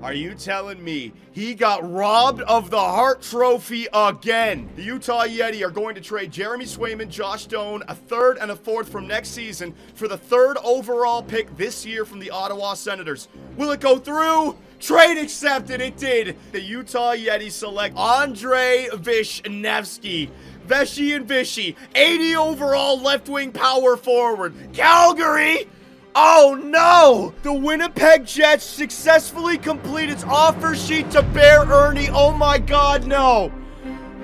Are you telling me he got robbed of the Hart Trophy again? The Utah Yeti are going to trade Jeremy Swayman, Josh Doan, a third and a fourth from next season for the third overall pick this year from the Ottawa Senators. Will it go through? Trade accepted, it did. The Utah Yeti select Andrei Vishnevsky. Veshy and Vishy, 80 overall left-wing power forward. Calgary! Oh no! The Winnipeg Jets successfully complete its offer sheet to Bear Erne. Oh my god, no!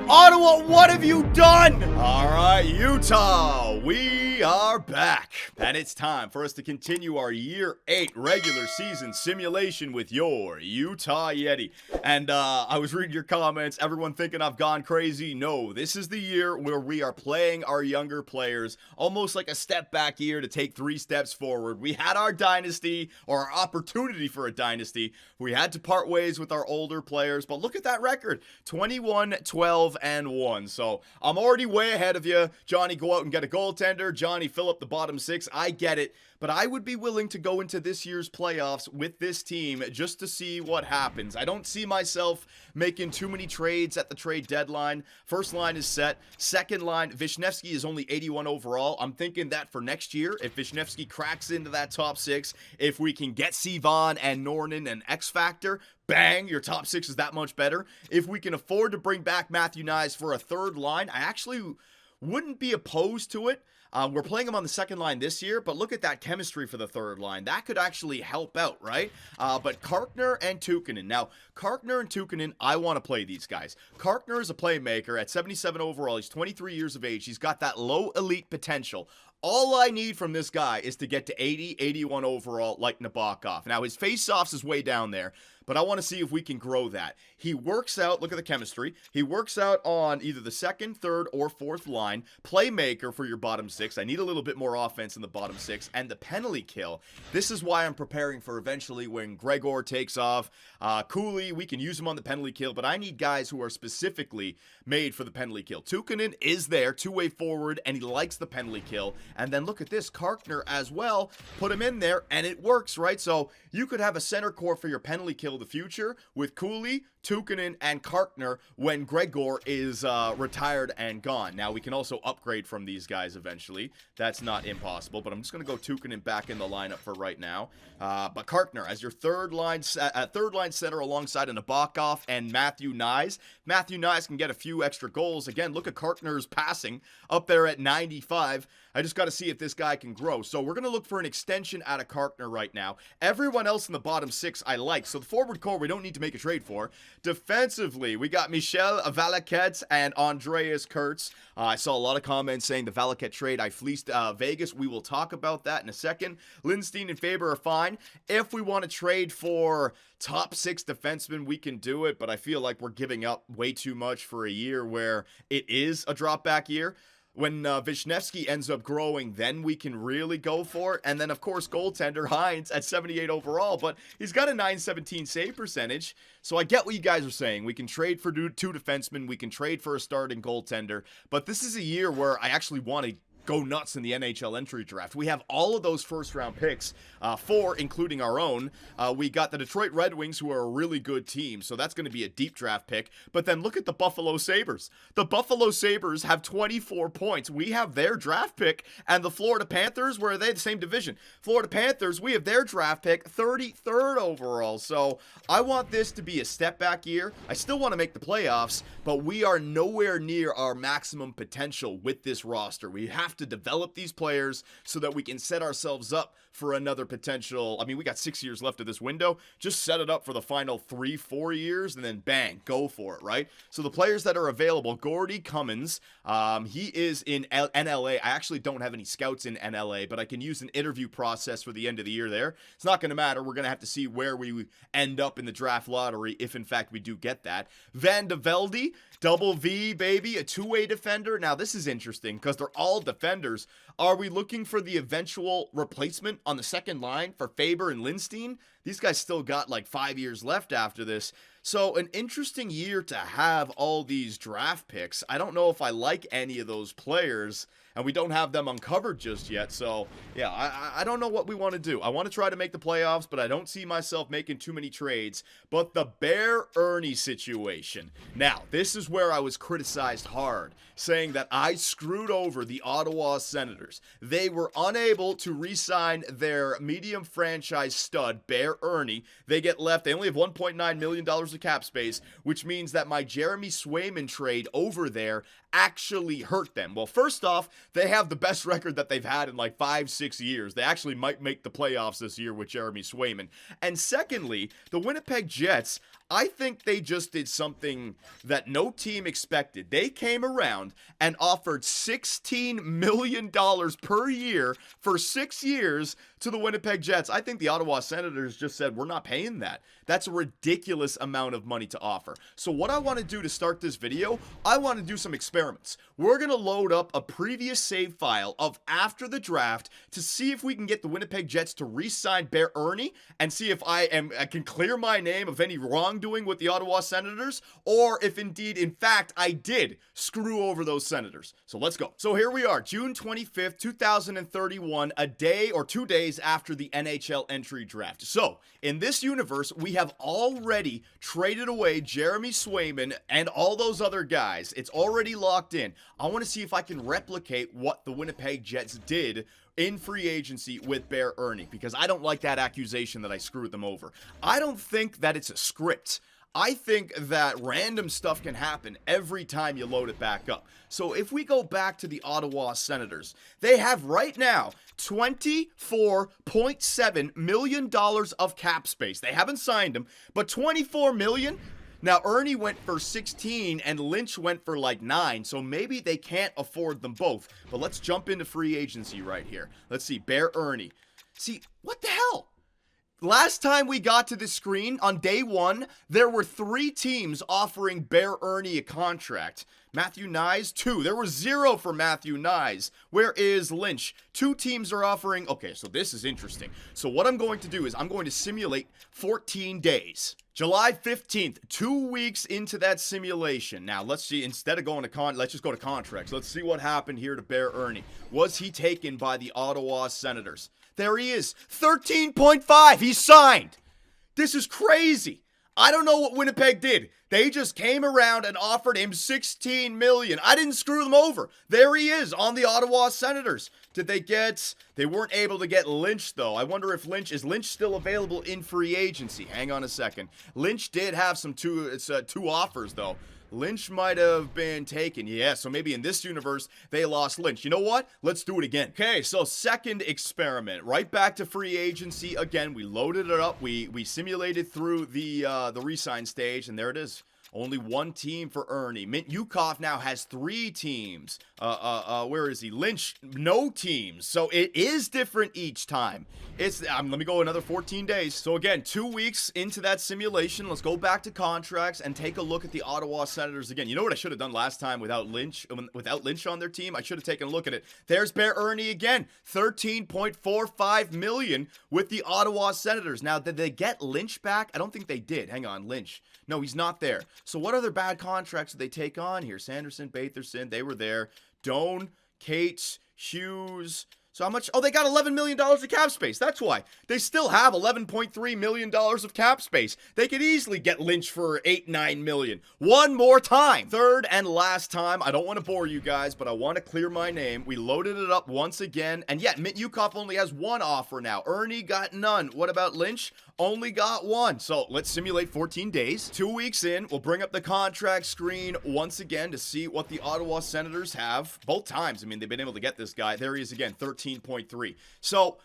Ottawa, what have you done? All right, Utah, we are back. And it's time for us to continue our Year 8 regular season simulation with your Utah Yeti. And I was reading your comments, everyone thinking I've gone crazy. No, this is the year where we are playing our younger players, almost like a step back year to take 3 steps forward. We had our dynasty, or our opportunity for a dynasty. We had to part ways with our older players, but look at that record, 21-12-1. So I'm already way ahead of you. Johnny, go out and get a goaltender. Johnny, fill up the bottom 6. I get it. But I would be willing to go into this year's playoffs with this team just to see what happens. I don't see myself making too many trades at the trade deadline. First line is set. Second line, Vishnevsky is only 81 overall. I'm thinking that for next year, if Vishnevsky cracks into that top 6, if we can get Sivan and Nornan and X Factor, bang, your top 6 is that much better. If we can afford to bring back Matthew Nyes for a third line, I actually wouldn't be opposed to it. We're playing him on the second line this year, but look at that chemistry for the third line. That could actually help out, right? But Karkner and Tukkonen. Now, Karkner and Tukkonen, I want to play these guys. Karkner is a playmaker at 77 overall. He's 23 years of age. He's got that low elite potential. All I need from this guy is to get to 80, 81 overall like Nabokov. Now, his face-offs is way down there, but I want to see if we can grow that. He works out, look at the chemistry, he works out on either the second, third, or fourth line. Playmaker for your bottom 6. I need a little bit more offense in the bottom 6. And the penalty kill. This is why I'm preparing for eventually when Gregor takes off. Cooley, we can use him on the penalty kill, but I need guys who are specifically made for the penalty kill. Tukkonen is there, two-way forward, and he likes the penalty kill. And then look at this, Karkner as well. Put him in there, and it works, right? So you could have a center core for your penalty kill of the future with Cooley, Tukkonen, and Karkner when Gregor is retired and gone. Now, we can also upgrade from these guys eventually. That's not impossible, but I'm just going to go Tukkonen back in the lineup for right now. But Karkner as your third line center alongside Nabokov and Matthew Nyes. Matthew Nyes can get a few extra goals. Again, look at Karkner's passing up there at 95. I just got to see if this guy can grow. So we're going to look for an extension out of Karkner right now. Everyone else in the bottom 6 I like. So the forward core we don't need to make a trade for. Defensively, we got Michel Valaquette and Andreas Kurtz. I saw a lot of comments saying the Valaquette trade, I fleeced Vegas. We will talk about that in a second. Lindstein and Faber are fine. If we want to trade for top 6 defensemen, we can do it, but I feel like we're giving up way too much for a year where it is a drop back year. When Vishnevsky ends up growing, then we can really go for it. And then, of course, goaltender Hines at 78 overall, but he's got a .917 save percentage. So I get what you guys are saying. We can trade for 2 defensemen. We can trade for a starting goaltender. But this is a year where I actually want to go nuts in the NHL entry draft. We have all of those first-round picks, 4, including our own. We got the Detroit Red Wings, who are a really good team, so that's going to be a deep draft pick. But then look at the Buffalo Sabres. The Buffalo Sabres have 24 points. We have their draft pick, and the Florida Panthers, where are they? The same division. Florida Panthers, we have their draft pick, 33rd overall. So I want this to be a step-back year. I still want to make the playoffs, but we are nowhere near our maximum potential with this roster. We have to develop these players so that we can set ourselves up for another potential. I mean, we got 6 years left of this window. Just set it up for the final 3-4 years and then bang, go for it, right? So the players that are available, Gordy Cummins, he is in NLA. I actually don't have any scouts in NLA, but I can use an interview process for the end of the year there. It's not going to matter. We're going to have to see where we end up in the draft lottery if in fact we do get that. Van de Velde, double V, baby, a two-way defender. Now, this is interesting because they're all defenders. Are we looking for the eventual replacement on the second line for Faber and Lindstein? these guys still got like 5 years left after this. So an interesting year to have all these draft picks. I don't know if I like any of those players, and we don't have them uncovered just yet. So yeah, I don't know what we want to do. I want to try to make the playoffs, but I don't see myself making too many trades. But the Bear Erne situation. Now, this is where I was criticized hard, saying that I screwed over the Ottawa Senators. They were unable to re-sign their medium franchise stud, Bear Erne. They get left. They only have $1.9 million of cap space, which means that my Jeremy Swayman trade over there actually hurt them. Well, first off, they have the best record that they've had in like 5-6 years. They actually might make the playoffs this year with Jeremy Swayman. And secondly, the Winnipeg Jets, I think they just did something that no team expected. They came around and offered $16 million per year for 6 years to the Winnipeg Jets. I think the Ottawa Senators just said, we're not paying that. That's a ridiculous amount of money to offer. So what I want to do to start this video, I want to do some experiments. We're going to load up a previous save file of after the draft to see if we can get the Winnipeg Jets to re-sign Bear Erne and see if I can clear my name of any wrongdoing with the Ottawa Senators, or if indeed, in fact, I did screw over those Senators. So let's go. So here we are, June 25th, 2031, a day or 2 days after the NHL entry draft. So in this universe, we have already traded away Jeremy Swayman and all those other guys. It's already locked in. I want to see if I can replicate what the Winnipeg Jets did in free agency with Bear Erne, because I don't like that accusation that I screwed them over. I don't think that it's a script. I think that random stuff can happen every time you load it back up. So if we go back to the Ottawa Senators, they have right now $24.7 million of cap space. They haven't signed him, but $24 million? Now, Erne went for 16 and Lynch went for like 9, so maybe they can't afford them both. But let's jump into free agency right here. Let's see, Bear Erne. See, what the hell? Last time we got to the screen, on day 1, there were 3 teams offering Bear Erne a contract. Matthew Knies, 2. There was 0 for Matthew Knies. Where is Lynch? 2 teams are offering. Okay, so this is interesting. So what I'm going to do is I'm going to simulate 14 days. July 15th, 2 weeks into that simulation. Now, let's see, instead of going to let's just go to contracts. Let's see what happened here to Bear Erne. Was he taken by the Ottawa Senators? There he is, 13.5, he's signed. This is crazy. I don't know what Winnipeg did. They just came around and offered him $16 million. I didn't screw them over. There he is on the Ottawa Senators. They weren't able to get Lynch, though. I wonder if is Lynch still available in free agency? Hang on a second. Lynch did have some two offers, though. Lynch might have been taken. Yeah, so maybe in this universe, they lost Lynch. You know what? Let's do it again. Okay, so second experiment. Right back to free agency again. We loaded it up. We simulated through the re-sign stage, and there it is. Only 1 team for Erne. Mint Yukov now has 3 teams. Where is he? Lynch, no teams. So it is different each time. Let me go another 14 days. So again, 2 weeks into that simulation. Let's go back to contracts and take a look at the Ottawa Senators again. You know what I should have done last time without Lynch on their team? I should have taken a look at it. There's Bear Erne again. $13.45 million with the Ottawa Senators. Now, did they get Lynch back? I don't think they did. Hang on, Lynch. No, he's not there. So what other bad contracts did they take on here? Sanderson, Batherson, they were there. Doan, Cates, Hughes. So how much? Oh, they got $11 million of cap space. That's why. They still have $11.3 million of cap space. They could easily get Lynch for $8-9 million. One more time. Third and last time. I don't want to bore you guys, but I want to clear my name. We loaded it up once again. And yet, Mint Yukov only has 1 offer now. Erne got none. What about Lynch? Only got 1. So let's simulate 14 days. 2 weeks in, we'll bring up the contract screen once again to see what the Ottawa Senators have. Both times, I mean, they've been able to get this guy. There he is again, 13.3. So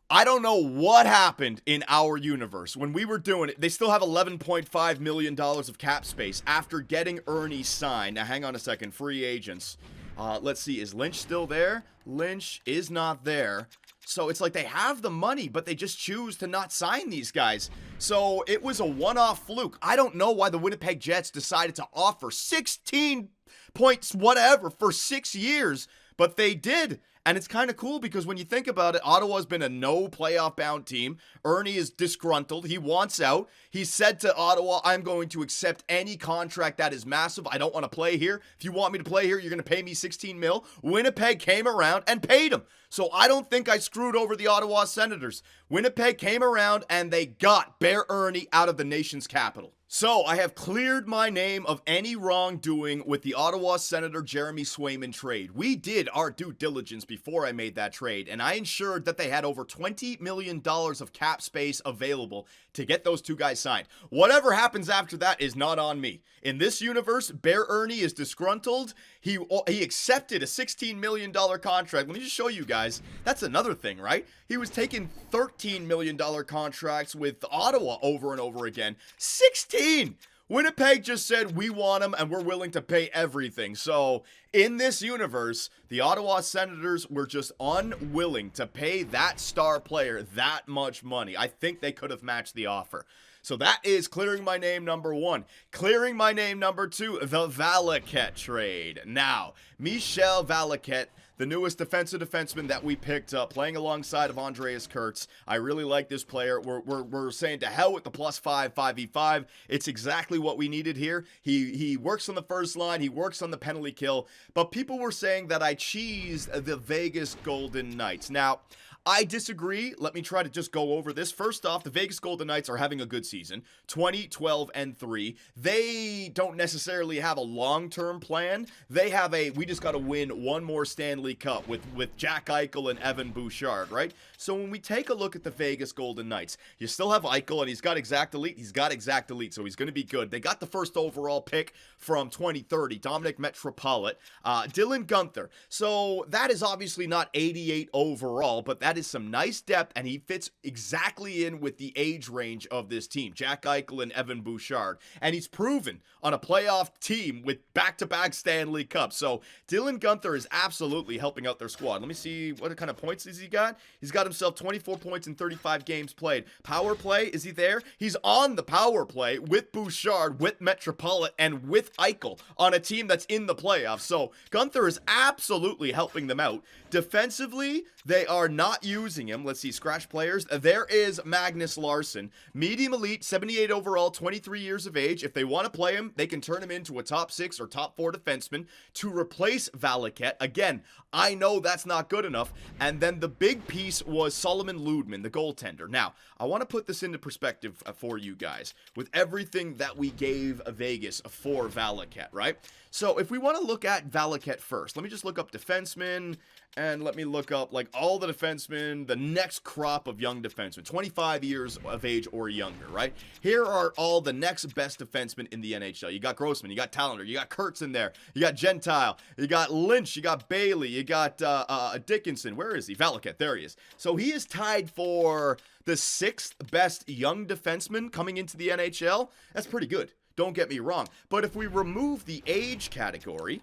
I don't know what happened in our universe. When we were doing it, they still have $11.5 million of cap space after getting Erne signed. Now, hang on a second. Free agents. Let's see. Is Lynch still there? Lynch is not there. So it's like they have the money, but they just choose to not sign these guys. So it was a one-off fluke. I don't know why the Winnipeg Jets decided to offer 16 points whatever for 6 years, but they did. And it's kind of cool because when you think about it, Ottawa's been a no playoff bound team. Erne is disgruntled. He wants out. He said to Ottawa, I'm going to accept any contract that is massive. I don't want to play here. If you want me to play here, you're going to pay me 16 mil. Winnipeg came around and paid him. So I don't think I screwed over the Ottawa Senators. Winnipeg came around and they got Bear Erne out of the nation's capital. So I have cleared my name of any wrongdoing with the Ottawa Senator Jeremy Swayman trade. We did our due diligence before I made that trade, and I ensured that they had over $20 million of cap space available to get those two guys signed. Whatever happens after that is not on me. In this universe, Bear Erne is disgruntled. He accepted a $16 million contract. Let me just show you guys. That's another thing, right? He was taking $13 million contracts with Ottawa over and over again. 16! Winnipeg just said, we want him and we're willing to pay everything. So, in this universe, the Ottawa Senators were just unwilling to pay that star player that much money. I think they could have matched the offer. So that is clearing my name number one. Clearing my name number two, the Valaket trade. Now, Michel Valaket, the newest defensive defenseman that we picked up, playing alongside of Andreas Kurtz. I really like this player. We're saying to hell with the +5, 5v5. It's exactly what we needed here. He works on the first line. He works on the penalty kill. But people were saying that I cheesed the Vegas Golden Knights. Now, I disagree. Let me try to just go over this. First off, the Vegas Golden Knights are having a good season. 20, 12, and 3. They don't necessarily have a long-term plan. They have we just got to win one more Stanley Cup with Jack Eichel and Evan Bouchard, right? So when we take a look at the Vegas Golden Knights, you still have Eichel, and he's got Exact Elite. He's got Exact Elite, so he's going to be good. They got the first overall pick from 2030, Dominic Metropolit, Dylan Guenther. So that is obviously not 88 overall, but that is some nice depth, and he fits exactly in with the age range of this team, Jack Eichel and Evan Bouchard. And he's proven on a playoff team with back-to-back Stanley Cups. So Dylan Guenther is absolutely helping out their squad. Let me see what kind of points has he got. He's got himself 24 points in 35 games played. Power play, is he there? He's on the power play with Bouchard, with Metropolit, and with Eichel on a team that's in the playoffs. So Guenther is absolutely helping them out. Defensively, they are not using him. Let's see, scratch players. There is Magnus Larsson. Medium elite, 78 overall, 23 years of age. If they want to play him, they can turn him into a top 6 or top 4 defenseman to replace Valaket. Again, I know that's not good enough. And then the big piece was Solomon Ludman, the goaltender. Now, I want to put this into perspective for you guys with everything that we gave Vegas for Valaket, right? So if we want to look at Valaket first, let me just look up defensemen. And let me look up, like, all the defensemen, the next crop of young defensemen, 25 years of age or younger, right? Here are all the next best defensemen in the NHL. You got Grossman, you got Tallender, you got Kurtz in there, you got Gentile, you got Lynch, you got Bailey, you got Dickinson. Where is he? Valaket, there he is. So he is tied for the 6th best young defenseman coming into the NHL. That's pretty good. Don't get me wrong. But if we remove the age category,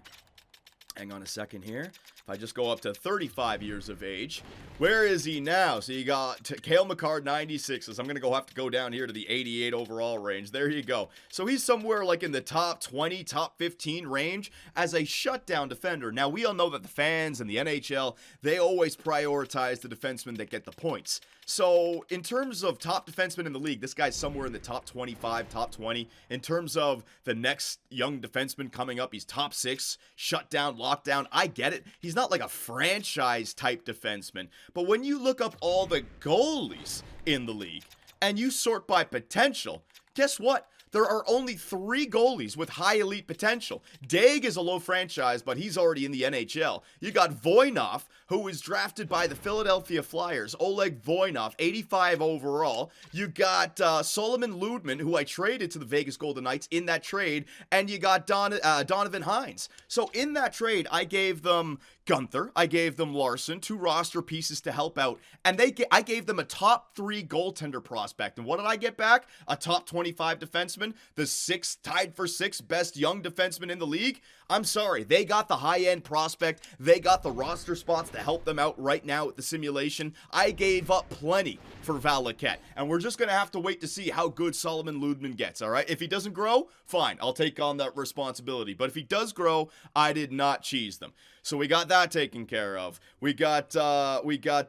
hang on a second here. If I just go up to 35 years of age, where is he now? So you got Cale Makar, 96s. I'm going to have to go down here to the 88 overall range. There you go. So he's somewhere like in the top 20, top 15 range as a shutdown defender. Now, we all know that the fans and the NHL, they always prioritize the defensemen that get the points. So in terms of top defensemen in the league, this guy's somewhere in the top 25, top 20. In terms of the next young defenseman coming up, he's top 6, shutdown, lockdown. I get it. He's not like a franchise type defenseman. But when you look up all the goalies in the league and you sort by potential, guess what? There are only 3 goalies with high elite potential. Daig is a low franchise, but he's already in the NHL. You got Voynov, who was drafted by the Philadelphia Flyers. Oleg Voynov, 85 overall. You got Solomon Ludman, who I traded to the Vegas Golden Knights in that trade. And you got Donovan Hines. So in that trade, I gave them Guenther, I gave them Larsson, 2 roster pieces to help out, and I gave them a top 3 goaltender prospect. And what did I get back? A top 25 2025 defenseman, the sixth, tied for sixth best young defenseman in the league. I'm sorry, they got the high-end prospect. They got the roster spots to help them out right now with the simulation. I gave up plenty for Valaket, and we're just going to have to wait to see how good Solomon Ludman gets, all right? If he doesn't grow, fine, I'll take on that responsibility. But if he does grow, I did not cheese them. So we got that taken care of. We got the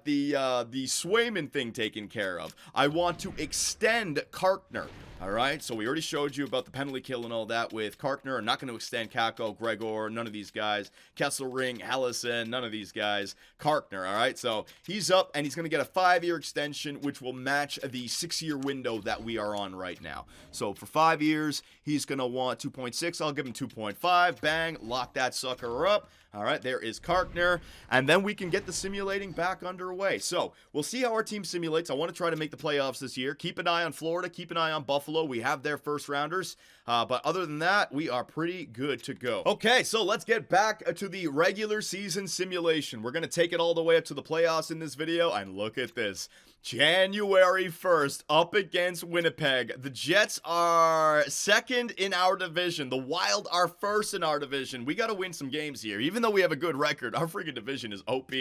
Swayman thing taken care of. I want to extend Karkner. All right, so we already showed you about the penalty kill and all that with Karkner. I'm not going to extend Kako, Gregor, none of these guys. Kesselring, Allison, none of these guys. Karkner, all right? So he's up, and he's going to get a 5-year extension, which will match the 6-year window that we are on right now. So for 5 years, he's going to want 2.6. I'll give him 2.5. Bang, lock that sucker up. All right, there is Karkner, and then we can get the simulating back underway. So we'll see how our team simulates. I want to try to make the playoffs this year. Keep an eye on Florida. Keep an eye on Buffalo. We have their first rounders, but other than that, we are pretty good to go. Okay, so let's get back to the regular season simulation. We're going to take it all the way up to the playoffs in this video, and look at this. January 1st, up against Winnipeg. The Jets are second in our division. The Wild are first in our division. We got to win some games here. Even though we have a good record, our freaking division is OP.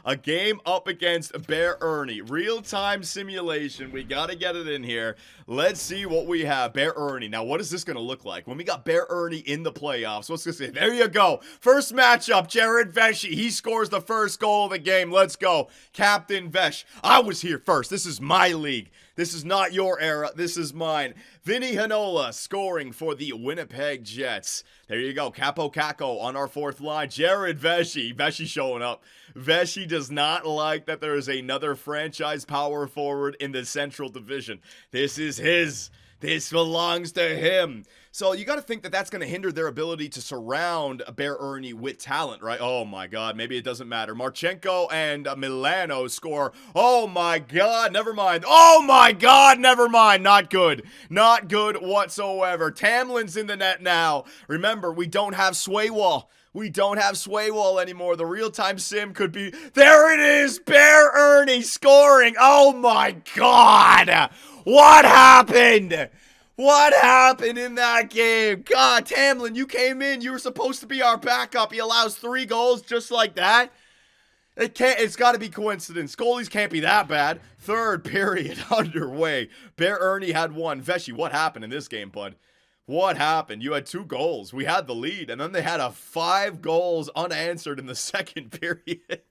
A game up against Bear Erne. Real-time simulation. We got to get it in here. Let's see what we have. Bear Erne. Now, what is this going to look like? When we got Bear Erne in the playoffs, what's this say? There you go. First matchup, Jared Vesey. He scores the first goal of the game. Let's go. Captain Vesh. I was here first. This is my league. This is not your era. This is mine. Vinny Hanola scoring for the Winnipeg Jets. There you go. Capo Caco on our fourth line. Jared Vesey. Vesey showing up. Vesey does not like that there is another franchise power forward in the Central Division. This is his. This belongs to him. So you got to think that that's going to hinder their ability to surround Bear Erne with talent, right? Oh my God, maybe it doesn't matter. Marchenko and Milano score. Oh my God, never mind. Oh my God, never mind. Not good. Not good whatsoever. Tamlin's in the net now. Remember, we don't have Swaywall. We don't have Swaywall anymore. The real-time sim could be... There it is! Bear Erne scoring! Oh my God! What happened? What happened in that game? God, Tamlin, you came in. You were supposed to be our backup. He allows 3 goals just like that. It's got to be coincidence. Goalies can't be that bad. Third period underway. Bear Erne had 1. Vesey, what happened in this game, bud? What happened? You had 2 goals. We had the lead, and then they had 5 goals unanswered in the second period.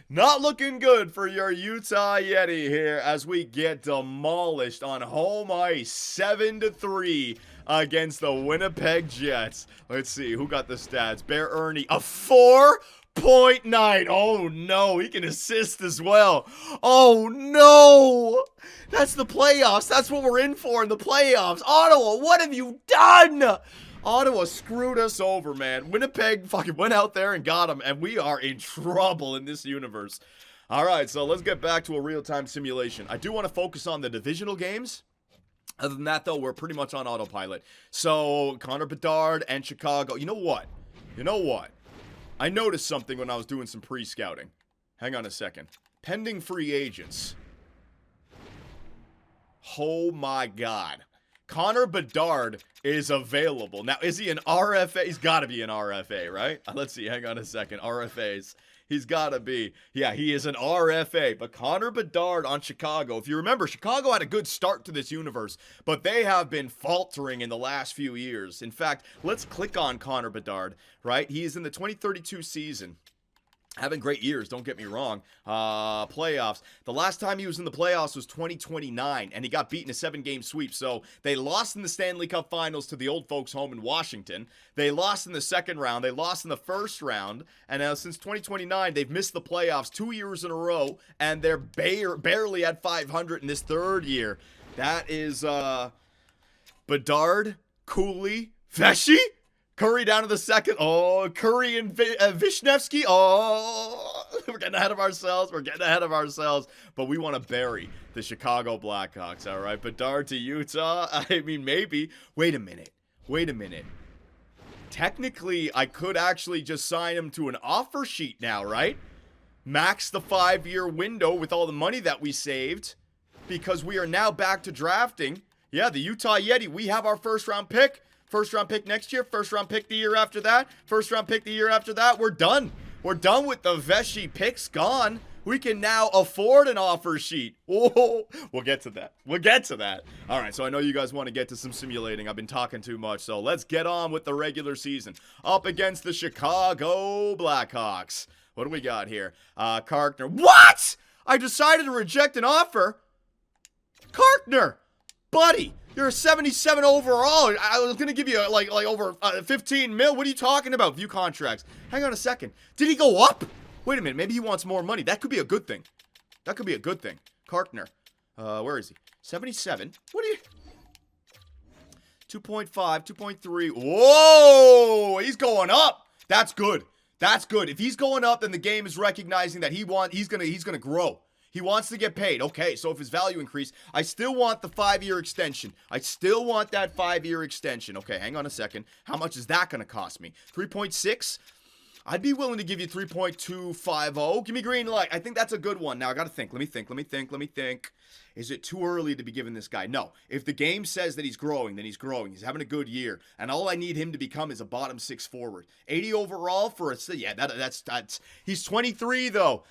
Not looking good for your Utah Yeti here as we get demolished on home ice 7-3 against the Winnipeg Jets. Let's see, who got the stats? Bear Erne, a 4.9. Oh no, he can assist as well. Oh no, that's the playoffs. That's what we're in for in the playoffs. Ottawa, what have you done? Ottawa screwed us over, man. Winnipeg fucking went out there and got him, and we are in trouble in this universe. All right, so let's get back to a real-time simulation. I do want to focus on the divisional games. Other than that, though, we're pretty much on autopilot. So, Connor Bedard and Chicago. You know what? You know what? I noticed something when I was doing some pre-scouting. Hang on a second. Pending free agents. Oh, my God. Connor Bedard is available. Now, is he an RFA? He's got to be an RFA, right? Let's see. Hang on a second. RFAs. He's got to be. Yeah, he is an RFA. But Connor Bedard on Chicago. If you remember, Chicago had a good start to this universe, but they have been faltering in the last few years. In fact, let's click on Connor Bedard, right? He is in the 2032 season. Having great years, don't get me wrong. Playoffs. The last time he was in the playoffs was 2029, and he got beaten a 7-game sweep. So they lost in the Stanley Cup Finals to the old folks home in Washington. They lost in the second round. They lost in the first round. And now since 2029, they've missed the playoffs 2 years in a row, and they're barely at 500 in this third year. That is Bedard, Cooley, Vesey. Curry down to the second. Oh, Curry and Vishnevsky. Oh, we're getting ahead of ourselves. We're getting ahead of ourselves. But we want to bury the Chicago Blackhawks, all right? Bedard to Utah. I mean, maybe. Wait a minute. Wait a minute. Technically, I could actually just sign him to an offer sheet now, right? Max the 5-year window with all the money that we saved. because we are now back to drafting. Yeah, the Utah Yeti. We have our first round pick. First round pick next year. First round pick the year after that. First round pick the year after that. We're done. We're done with the Veshy picks. Gone. We can now afford an offer sheet. Oh, we'll get to that. We'll get to that. All right, so I know you guys want to get to some simulating. I've been talking too much, so let's get on with the regular season. Up against the Chicago Blackhawks. What do we got here? Karkner. What? I decided to reject an offer? Karkner, buddy, you're a 77 overall. I was going to give you like over 15 mil. What are you talking about? View contracts. Hang on a second. Did he go up? Wait a minute, maybe he wants more money. That could be a good thing. That could be a good thing. Karkner. Where is he? 77. What are you... 2.5, 2.3. Whoa! He's going up. That's good. That's good. If he's going up, then the game is recognizing that he's gonna grow. He wants to get paid. Okay, so if his value increased, I still want the 5-year extension. I still want that 5-year extension. Okay, hang on a second. How much is that gonna cost me? 3.6? I'd be willing to give you 3.250. Give me green light. I think that's a good one. Now, I got to think. Let me think. Is it too early to be giving this guy? No. If the game says that he's growing, then he's growing. He's having a good year. And all I need him to become is a bottom 6 forward. 80 overall for a... Yeah, that's... He's 23, though.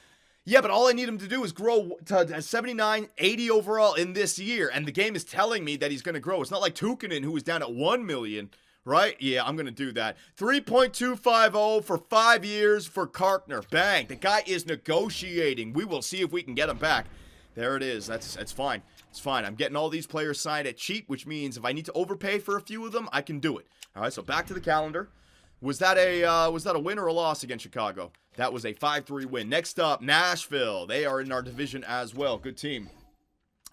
Yeah, but all I need him to do is grow to 79, 80 overall in this year. And the game is telling me that he's going to grow. It's not like Tukkanen, who was down at 1 million. Right? Yeah, I'm going to do that. 3.250 for 5 years for Karkner. Bang. The guy is negotiating. We will see if we can get him back. There it is. That's fine. It's fine. I'm getting all these players signed at cheap, which means if I need to overpay for a few of them, I can do it. All right, so back to the calendar. Was that a win or a loss against Chicago? That was a 5-3 win. Next up, Nashville. They are in our division as well. Good team.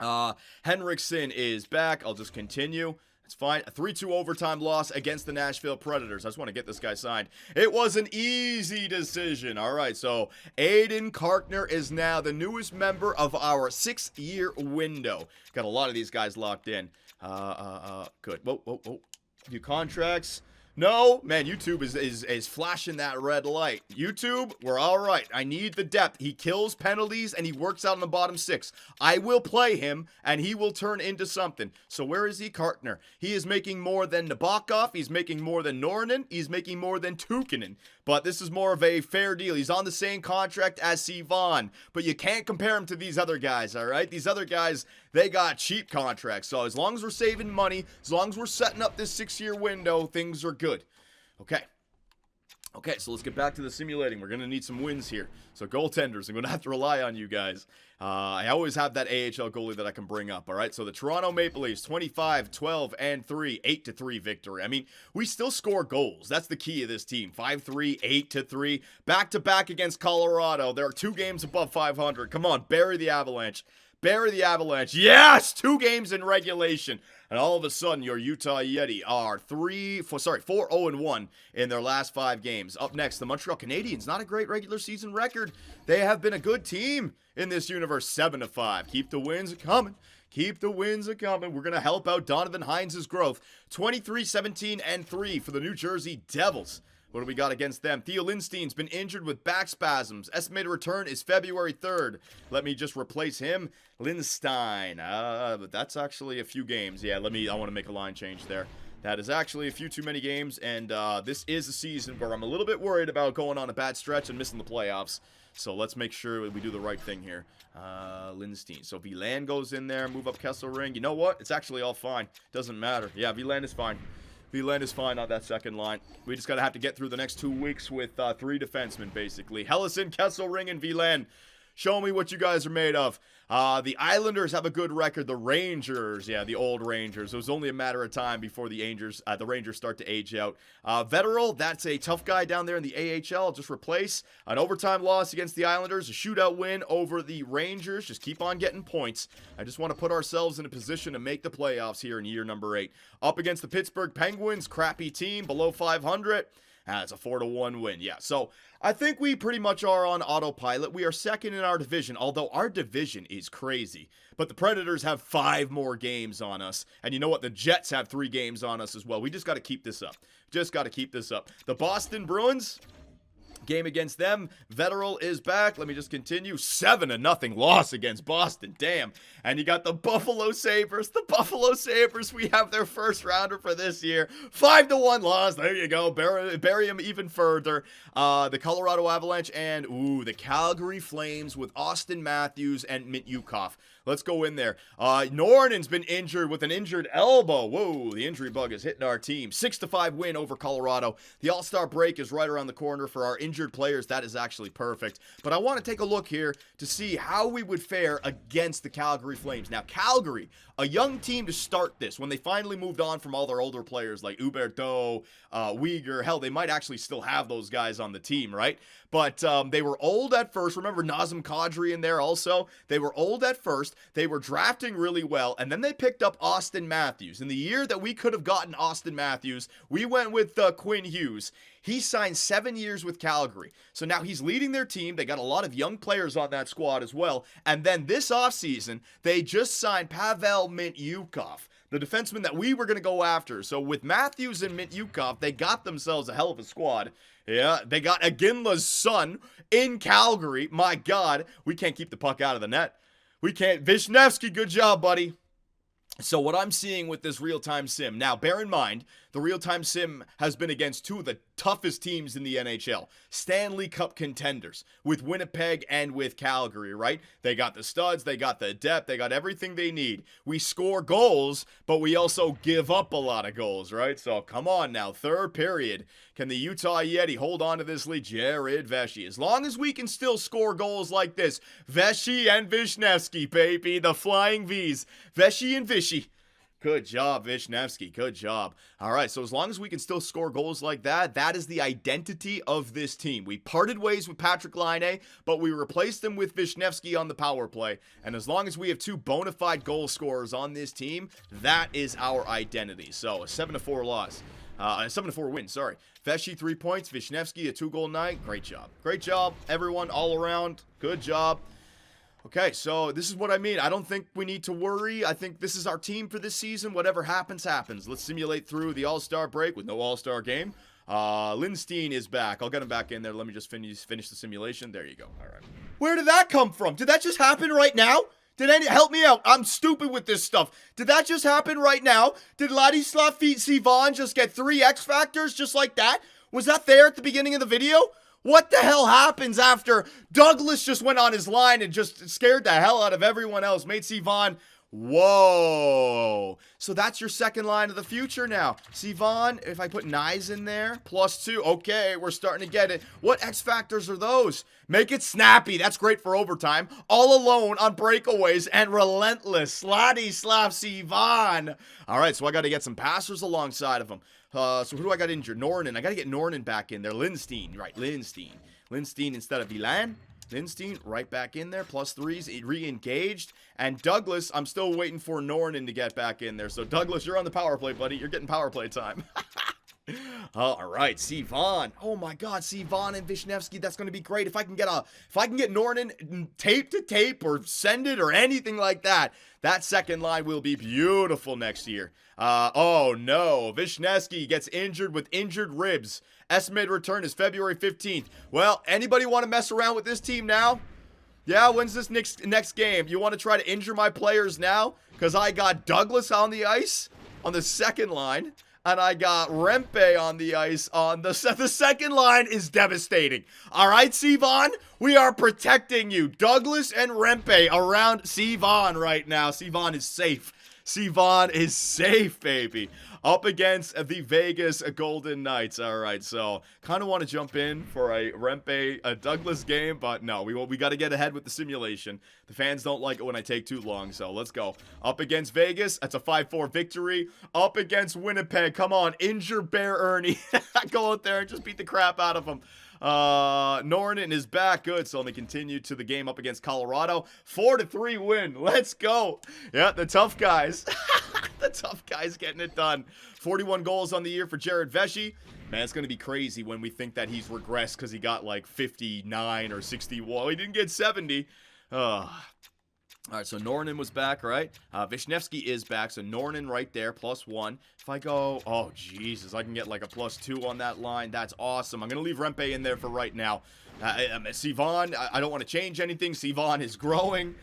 Henriksen is back. I'll just continue. It's fine. A 3-2 overtime loss against the Nashville Predators. I just want to get this guy signed. It was an easy decision. All right, so Aiden Karkner is now the newest member of our 6-year window. Got a lot of these guys locked in. Good. Whoa. Few contracts. No, man, YouTube is flashing that red light. YouTube, we're all right. I need the depth. He kills penalties, and he works out in the bottom 6. I will play him, and he will turn into something. So where is he? Karkner. He is making more than Nabokov. He's making more than Nornen. He's making more than Tukkanen. But this is more of a fair deal. He's on the same contract as Sivan. But you can't compare him to these other guys, all right? These other guys, they got cheap contracts. So as long as we're saving money, as long as we're setting up this 6-year window, things are good. Okay, so let's get back to the simulating. We're going to need some wins here. So goaltenders, I'm going to have to rely on you guys. I always have that AHL goalie that I can bring up, all right? So the Toronto Maple Leafs, 25, 12, and 3, 8-3 victory. I mean, we still score goals. That's the key of this team. 5-3, 8-3, back-to-back against Colorado. There are 2 games above 500. Come on, bury the Avalanche. Bury the Avalanche. Yes! 2 games in regulation. And all of a sudden, your Utah Yeti are 4-0-1 in their last 5 games. Up next, the Montreal Canadiens. Not a great regular season record. They have been a good team in this universe. 7-5. Keep the wins coming. Keep the wins coming. We're going to help out Donovan Hines' growth. 23, 17, and 3 for the New Jersey Devils. What do we got against them? Theo Lindstein's been injured with back spasms. Estimated return is February 3rd. Let me just replace him. Lindstein. But that's actually a few games. Yeah, I want to make a line change there. That is actually a few too many games, and this is a season where I'm a little bit worried about going on a bad stretch and missing the playoffs. So let's make sure we do the right thing here. Lindstein. So Villain goes in there, move up Kesselring. You know what? It's actually all fine. Doesn't matter. Yeah, Villain is fine. Villain is fine on that second line. We just got to have to get through the next 2 weeks with 3 defensemen, basically. Hellison, Kesselring, and Villain. Show me what you guys are made of. The Islanders have a good record. The Rangers, yeah, the old Rangers. It was only a matter of time before the Rangers start to age out. Vetterl, that's a tough guy down there in the AHL. Just replace an overtime loss against the Islanders, a shootout win over the Rangers. Just keep on getting points. I just want to put ourselves in a position to make the playoffs here in year number 8. Up against the Pittsburgh Penguins, crappy team, below 500. It's a 4-1 win. Yeah, so I think we pretty much are on autopilot. We are second in our division, although our division is crazy. But the Predators have 5 more games on us. And you know what? The Jets have 3 games on us as well. We just got to keep this up. The Boston Bruins, Game against them, Vetterl is back. Let me just continue. 7-0 loss against Boston. Damn. And you got the Buffalo Sabres. The Buffalo Sabres, we have their first rounder for this year. 5-1 loss. There you go. Bury them even further. The Colorado Avalanche and, the Calgary Flames with Austin Matthews and Mityukov. Let's go in there. Nornen's been injured with an injured elbow. Whoa, the injury bug is hitting our team. 6-5 win over Colorado. The All-Star break is right around the corner for our injured players. That is actually perfect. But I want to take a look here to see how we would fare against the Calgary Flames. Now, Calgary, a young team to start this, when they finally moved on from all their older players like Huberdeau, Uyghur. Hell, they might actually still have those guys on the team, right? But they were old at first. Remember Nazem Kadri in there also? They were old at first. They were drafting really well. And then they picked up Austin Matthews. In the year that we could have gotten Austin Matthews, we went with Quinn Hughes. He signed 7 years with Calgary. So now he's leading their team. They got a lot of young players on that squad as well. And then this offseason, they just signed Pavel Mityukov, the defenseman that we were going to go after. So with Matthews and Mityukov, they got themselves a hell of a squad. Yeah, they got Aginla's son in Calgary. My God, we can't keep the puck out of the net. We can't. Vishnevsky, good job, buddy. So what I'm seeing with this real-time sim, now bear in mind, the real-time sim has been against two of the toughest teams in the NHL, Stanley Cup contenders, with Winnipeg and with Calgary, right? They got the studs, they got the depth, they got everything they need. We score goals, but we also give up a lot of goals, right? So come on now, third period. Can the Utah Yeti hold on to this lead? Jared Vesey. As long as we can still score goals like this, Vesey and Vishnevsky, baby, the flying V's. Vesey and Vishy. Good job, Vishnevsky. Good job. All right, so as long as we can still score goals like that, that is the identity of this team. We parted ways with Patrick Laine, but we replaced him with Vishnevsky on the power play. And as long as we have two bona fide goal scorers on this team, that is our identity. So a 7-4 loss. A 7-4 win, sorry. Vesey, 3 points. Vishnevsky, a 2-goal night. Great job. Great job, everyone, all around. Good job. Okay, so this is what I mean. I don't think we need to worry. I think this is our team for this season. Whatever happens, happens. Let's simulate through the All-Star break with no All-Star game. Lindstein is back. I'll get him back in there. Let me just finish the simulation. There you go. All right. Where did that come from? Did that just happen right now? Help me out. I'm stupid with this stuff. Did that just happen right now? Did Ladislav Sivan just get 3 X Factors just like that? Was that there at the beginning of the video? What the hell happens after Douglas just went on his line and just scared the hell out of everyone else? Made Sivan. Whoa. So that's your second line of the future now. Sivan, if I put Nyes in there, +2. Okay, we're starting to get it. What X factors are those? Make it snappy. That's great for overtime. All alone on breakaways and relentless. Ladislav Sivan. All right, so I got to get some passers alongside of him. So who do I got injured? Nornen. I got to get Nornen back in there. Lindstein. Right, Lindstein. Lindstein instead of Vilan. Lindstein right back in there. +3s. Re-engaged. And Douglas, I'm still waiting for Nornen to get back in there. So Douglas, you're on the power play, buddy. You're getting power play time. All right, Sivan. Oh my God, Sivan and Vishnevsky. That's going to be great. If I can get Nornen tape to tape or send it or anything like that, that second line will be beautiful next year. Oh no, Vishnevsky gets injured with injured ribs. Estimated return is February 15th. Well, anybody want to mess around with this team now? Yeah, when's this next game? You want to try to injure my players now? Because I got Douglas on the ice on the second line. And I got Rempe on the ice on the second line is devastating. All right, Sivan, we are protecting you. Douglas and Rempe around Sivan right now. Sivan is safe. Sivan is safe, baby. Up against the Vegas Golden Knights. All right, so kind of want to jump in for a Douglas game, but no, we got to get ahead with the simulation. The fans don't like it when I take too long, so let's go. Up against Vegas, that's a 5-4 victory. Up against Winnipeg, come on, injure Bear Erne. Go out there and just beat the crap out of him. Nornen is back. Good. So let me continue to the game up against Colorado. 4-3 win. Let's go. Yeah, the tough guys. The tough guys getting it done. 41 goals on the year for Jared Vesey. Man, it's going to be crazy when we think that he's regressed because he got like 59 or 60. Well, he didn't get 70. All right, so Nornen was back, right? Vishnevsky is back, so Nornen right there, +1. If I go, oh, Jesus, I can get like a +2 on that line. That's awesome. I'm going to leave Rempe in there for right now. Sivan, I don't want to change anything. Sivan is growing.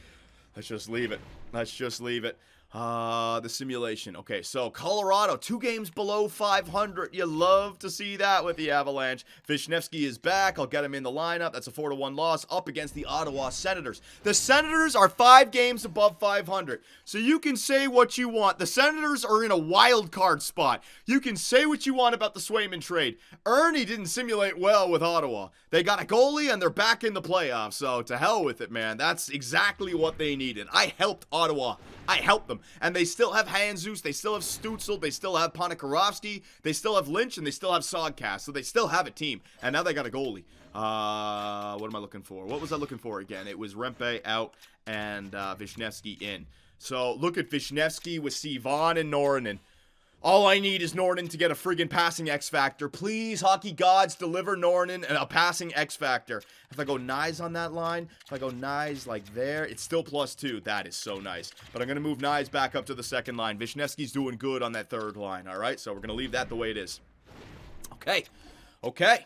Let's just leave it. Let's just leave it. The simulation. Okay, so Colorado, 2 games below 500. You love to see that with the Avalanche. Vishnevsky is back. I'll get him in the lineup. That's a 4-1 loss up against the Ottawa Senators. The Senators are 5 games above 500. So you can say what you want. The Senators are in a wild card spot. You can say what you want about the Swayman trade. Erne didn't simulate well with Ottawa. They got a goalie and they're back in the playoffs. So to hell with it, man. That's exactly what they needed. I helped Ottawa. I helped them. And they still have Handzus, they still have Stutzel, they still have Ponikarovsky, they still have Lynch, and they still have Sogcast. So they still have a team. And now they got a goalie. What am I looking for? What was I looking for again? It was Rempe out and Vishnevsky in. So look at Vishnevsky with Sivan and Nornen. All I need is Nornen to get a friggin' passing X Factor. Please, hockey gods, deliver Nornen a passing X Factor. If I go Nyes on that line, if I go Nyes like there, it's still +2. That is so nice. But I'm going to move Nyes back up to the second line. Vishnevsky's doing good on that third line, all right? So we're going to leave that the way it is. Okay. Okay.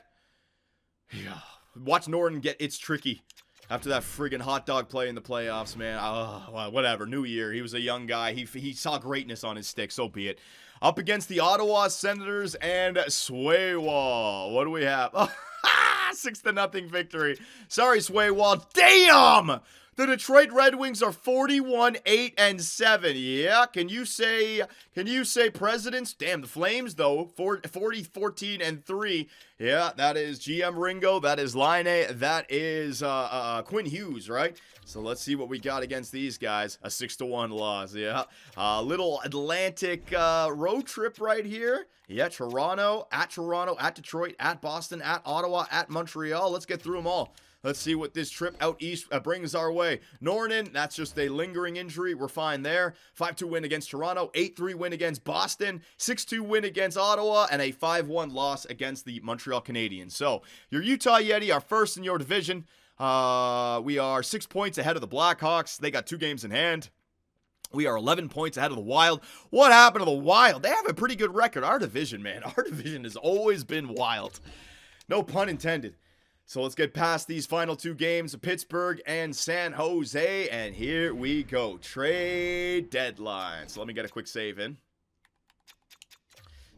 Yeah. Watch Norton get it's tricky. After that friggin' hot dog play in the playoffs, man. Well, whatever. New year. He was a young guy. He saw greatness on his stick. So be it. Up against the Ottawa Senators and Swaywall. What do we have? Oh, 6-0 victory. Sorry, Swaywall. Damn! The Detroit Red Wings are 41-8-7. Yeah, can you say Presidents? Damn, the Flames though, 40-14-3. Yeah, that is GM Ringo, that is Line, that is Quinn Hughes, right? So let's see what we got against these guys. A 6-1 loss, yeah. Little Atlantic road trip right here. Yeah, Toronto, at Detroit, at Boston, at Ottawa, at Montreal. Let's get through them all. Let's see what this trip out east brings our way. Nornen, that's just a lingering injury. We're fine there. 5-2 win against Toronto. 8-3 win against Boston. 6-2 win against Ottawa. And a 5-1 loss against the Montreal Canadiens. So, your Utah Yeti are first in your division. We are 6 points ahead of the Blackhawks. They got 2 games in hand. We are 11 points ahead of the Wild. What happened to the Wild? They have a pretty good record. Our division, man. Our division has always been wild. No pun intended. So let's get past these final 2 games, Pittsburgh and San Jose, and here we go. Trade deadline. So let me get a quick save in.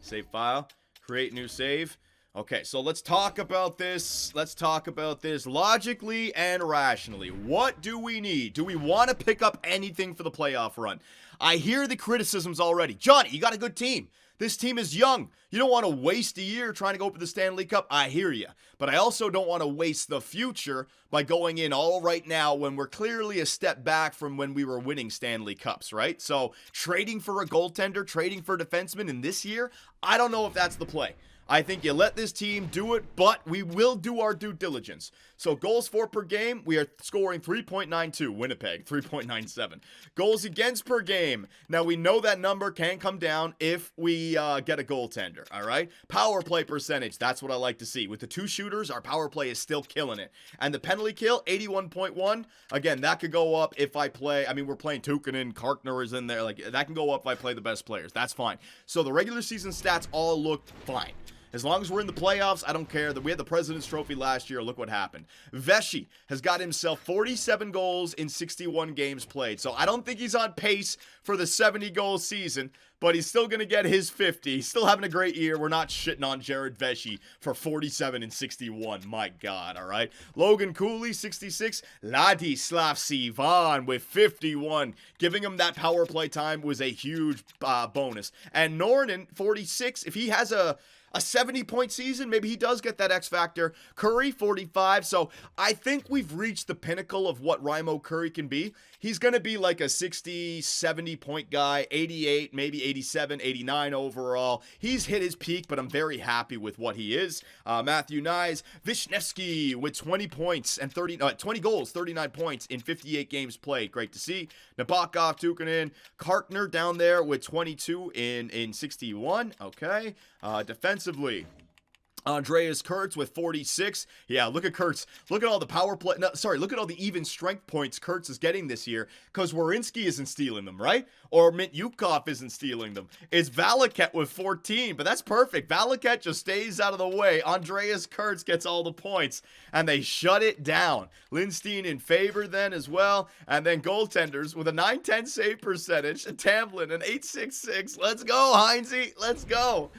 Save file. Create new save. Okay, so let's talk about this. Let's talk about this logically and rationally. What do we need? Do we want to pick up anything for the playoff run? I hear the criticisms already. Johnny, you got a good team. This team is young. You don't want to waste a year trying to go for the Stanley Cup. I hear you. But I also don't want to waste the future by going in all right now when we're clearly a step back from when we were winning Stanley Cups, right? So trading for a goaltender, trading for a defenseman in this year, I don't know if that's the play. I think you let this team do it, but we will do our due diligence. So goals for per game, we are scoring 3.92. Winnipeg, 3.97. Goals against per game. Now, we know that number can come down if we get a goaltender, all right? Power play percentage, that's what I like to see. With the 2 shooters, our power play is still killing it. And the penalty kill, 81.1. Again, that could go up if I play, I mean, we're playing Tukkonen, Karkner is in there. Like, that can go up if I play the best players. That's fine. So the regular season stats all look fine. As long as we're in the playoffs, I don't care. We had the President's Trophy last year. Look what happened. Vesey has got himself 47 goals in 61 games played. So I don't think he's on pace for the 70-goal season, but he's still going to get his 50. He's still having a great year. We're not shitting on Jared Vesey for 47 and 61. My God, all right? Logan Cooley, 66. Ladislav Sivan with 51. Giving him that power play time was a huge bonus. And Nornen, 46. If he has a 70-point season, maybe he does get that X Factor. Curry, 45. So I think we've reached the pinnacle of what Raimo Curry can be. He's going to be like a 60, 70-point guy, 88, maybe 87, 89 overall. He's hit his peak, but I'm very happy with what he is. Matthew Nyes, Vishnevsky with 20 points and 20 goals, 39 points in 58 games played. Great to see. Nabokov, Tukkonen, Karkner down there with 22 in 61. Okay. Defensively, Andreas Kurtz with 46. Yeah, look at Kurtz. Look at all the power play. No, sorry, look at all the even strength points Kurtz is getting this year because Werenski isn't stealing them, right? Or Mintyukov isn't stealing them. It's Valaket with 14, but that's perfect. Valaket just stays out of the way. Andreas Kurtz gets all the points, and they shut it down. Lindstein in favor then as well. And then goaltenders with a 910 save percentage. Tamblin, an 866. Let's go, Heinze. Let's go.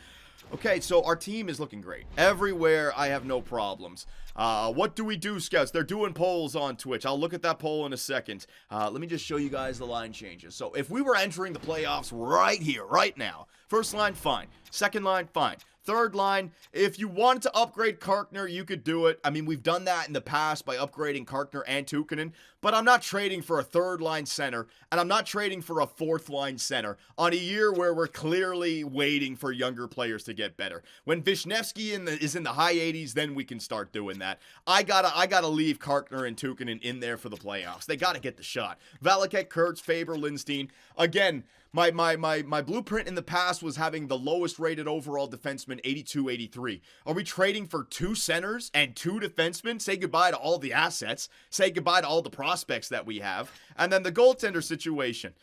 Okay, so our team is looking great. Everywhere, I have no problems. What do we do, Scouts? They're doing polls on Twitch. I'll look at that poll in a second. Let me just show you guys the line changes. So if we were entering the playoffs right here, right now, first line, fine. Second line, fine. Third line, if you wanted to upgrade Karkner, you could do it. I mean, we've done that in the past by upgrading Karkner and Tukkonen, but I'm not trading for a third line center, and I'm not trading for a fourth line center on a year where we're clearly waiting for younger players to get better. When Vishnevsky is in the high 80s, then we can start doing that. I gotta leave Karkner and Tukkonen in there for the playoffs. They gotta get the shot. Valaket, Kurtz, Faber, Lindstein. Again, my blueprint in the past was having the lowest rated overall defenseman, 82-83. Are we trading for 2 centers and 2 defensemen? Say goodbye to all the assets. Say goodbye to all the prospects that we have. And then the goaltender situation.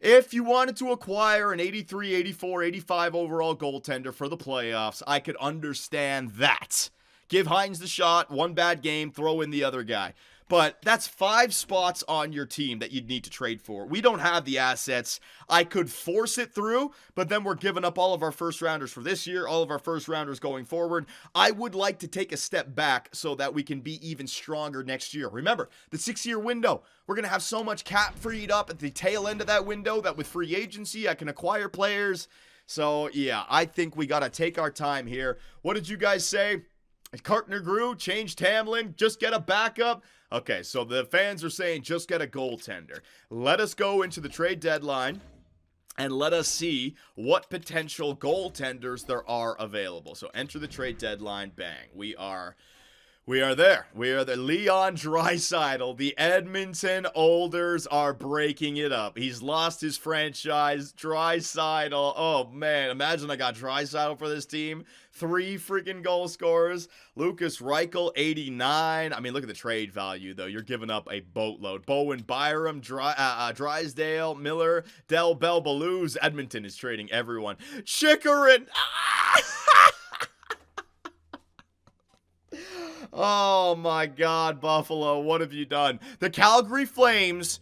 If you wanted to acquire an 83, 84, 85 overall goaltender for the playoffs, I could understand that. Give Hines the shot, one bad game, throw in the other guy. But that's 5 spots on your team that you'd need to trade for. We don't have the assets. I could force it through, but then we're giving up all of our first rounders for this year, all of our first rounders going forward. I would like to take a step back so that we can be even stronger next year. Remember, the 6-year window. We're going to have so much cap freed up at the tail end of that window that with free agency, I can acquire players. So, yeah, I think we got to take our time here. What did you guys say? Karkner grew, change Tamlin, just get a backup. Okay, so the fans are saying just get a goaltender. Let us go into the trade deadline and let us see what potential goaltenders there are available. So enter the trade deadline, bang. We are there. We are the Leon Draisaitl. The Edmonton Oilers are breaking it up. He's lost his franchise. Draisaitl. Oh, man. Imagine I got Draisaitl for this team. 3 freaking goal scorers. Lucas Reichel, 89. I mean, look at the trade value, though. You're giving up a boatload. Bowen Byram, Drysdale, Miller, Del Bell Blues. Edmonton is trading everyone. Chikrin. Oh my God, Buffalo, what have you done? The Calgary Flames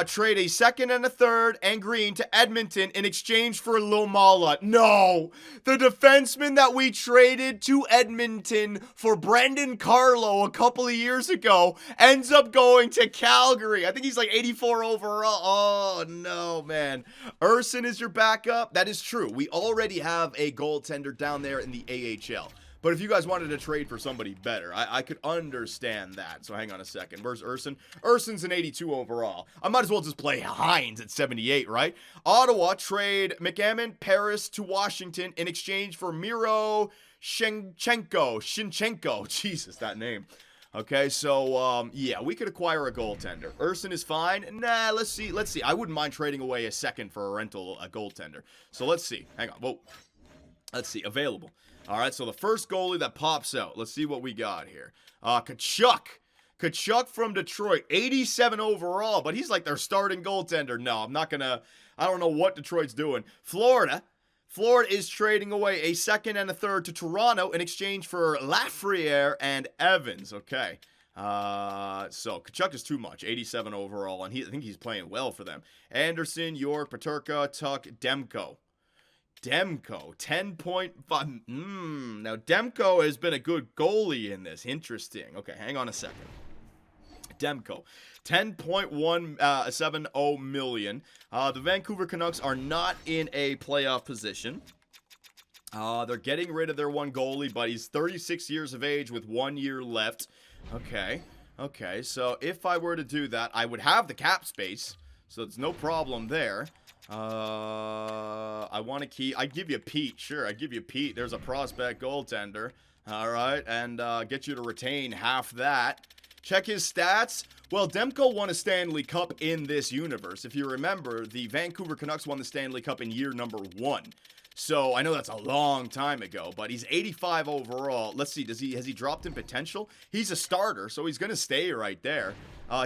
trade a second and a third and green to Edmonton in exchange for Lomala. No! The defenseman that we traded to Edmonton for Brendan Carlo a couple of years ago ends up going to Calgary. I think he's like 84 overall. Oh, no, man. Urson is your backup? That is true. We already have a goaltender down there in the AHL. But if you guys wanted to trade for somebody better, I could understand that. So hang on a second. Where's Urson? Urson's an 82 overall. I might as well just play Hines at 78, right? Ottawa trade McAmmon Paris to Washington in exchange for Miro Shinchenko. Jesus, that name. Okay, so, yeah, we could acquire a goaltender. Urson is fine. Nah, let's see. I wouldn't mind trading away a second for a goaltender. So let's see. Hang on. Whoa. Let's see. Available. All right, so the first goalie that pops out. Let's see what we got here. Tkachuk. Tkachuk from Detroit. 87 overall, but he's like their starting goaltender. No, I'm not going to. I don't know what Detroit's doing. Florida. Florida is trading away a second and a third to Toronto in exchange for Lafreniere and Evans. Okay. So Tkachuk is too much. 87 overall, and I think he's playing well for them. Anderson, York, Peterka, Tuck, Demko. 10.5. Now, Demko has been a good goalie in this. Interesting. Okay, hang on a second. Demko, 10.170 million. The Vancouver Canucks are not in a playoff position. They're getting rid of their one goalie, but he's 36 years of age with 1 year left. Okay, so if I were to do that, I would have the cap space, so it's no problem there. I want to keep. I'd give you Pete. Sure, I'd give you Pete. There's a prospect goaltender. All right, and get you to retain half that. Check his stats. Well, Demko won a Stanley Cup in this universe. If you remember, the Vancouver Canucks won the Stanley Cup in year number 1. So I know that's a long time ago, but he's 85 overall. Let's see, has he dropped in potential? He's a starter, so he's gonna stay right there.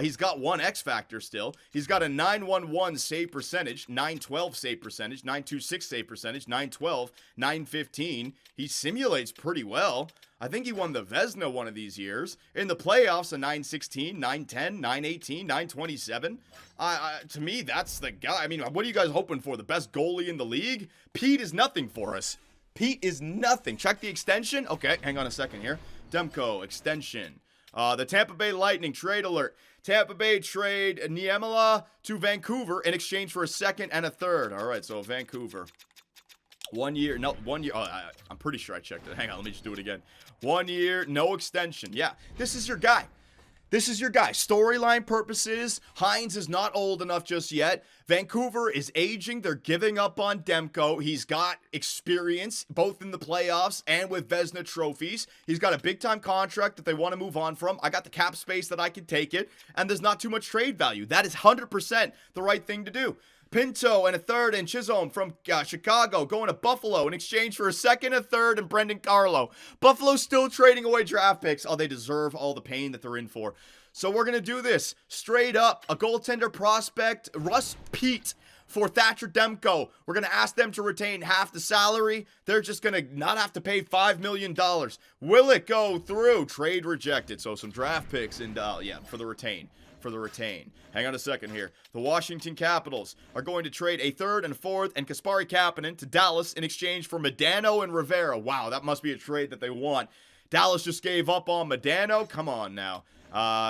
He's got one X factor still. He's got a 911 save percentage, 912 save percentage, 926 save percentage, 912, 915. He simulates pretty well. I think he won the Vezina one of these years. In the playoffs, a 916, 910, 918, 927. To me, that's the guy. I mean, what are you guys hoping for? The best goalie in the league? Pete is nothing for us. Pete is nothing. Check the extension. Okay, hang on a second here. Demko, extension. The Tampa Bay Lightning trade alert. Tampa Bay trade Niemela to Vancouver in exchange for a second and a third. All right, so Vancouver. 1 year. No, 1 year. Oh, I'm pretty sure I checked it. Hang on, let me just do it again. 1 year, no extension. Yeah, this is your guy. This is your guy. Storyline purposes, Hines is not old enough just yet. Vancouver is aging. They're giving up on Demko. He's got experience both in the playoffs and with Vezina trophies. He's got a big-time contract that they want to move on from. I got the cap space that I can take it, and there's not too much trade value. That is 100% the right thing to do. Pinto and a third and Chisholm from Chicago going to Buffalo in exchange for a second, a third, and Brendan Carlo. Buffalo's still trading away draft picks. Oh, they deserve all the pain that they're in for. So we're going to do this straight up. A goaltender prospect, Russ Pete, for Thatcher Demko. We're going to ask them to retain half the salary. They're just going to not have to pay $5 million. Will it go through? Trade rejected. So some draft picks and, yeah, for the retain. Hang on a second here. The Washington Capitals are going to trade a third and fourth and Kasperi Kapanen to Dallas in exchange for Modano and Rivera. Wow, that must be a trade that they want. Dallas just gave up on Modano. Come on now.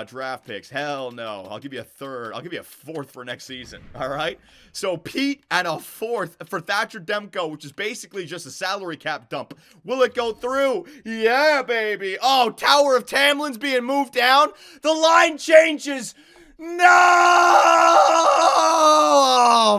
Draft picks. Hell no. I'll give you a third. I'll give you a fourth for next season. All right? So Pete and a fourth for Thatcher Demko, which is basically just a salary cap dump. Will it go through? Yeah, baby. Oh, Tower of Tamlin's being moved down. The line changes. No!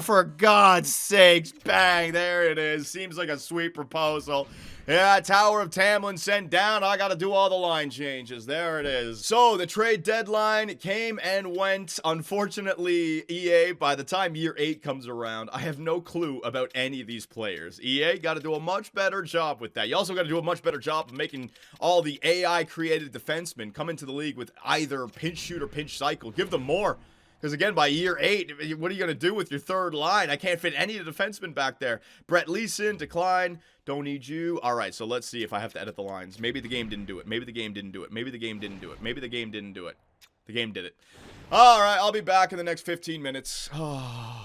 For God's sakes. Bang. There it is. Seems like a sweet proposal. Yeah, Tower of Tamlin sent down. I got to do all the line changes. There it is. So the trade deadline came and went. Unfortunately, EA, by the time year 8 comes around, I have no clue about any of these players. EA got to do a much better job with that. You also got to do a much better job of making all the AI-created defensemen come into the league with either pinch shoot or pinch cycle. Give them more. Because, again, by year 8, what are you going to do with your third line? I can't fit any of the defensemen back there. Brett Leeson, decline. Don't need you. All right, so let's see if I have to edit the lines. Maybe the game didn't do it. Maybe the game didn't do it. Maybe the game didn't do it. Maybe the game didn't do it. The game did it. All right, I'll be back in the next 15 minutes.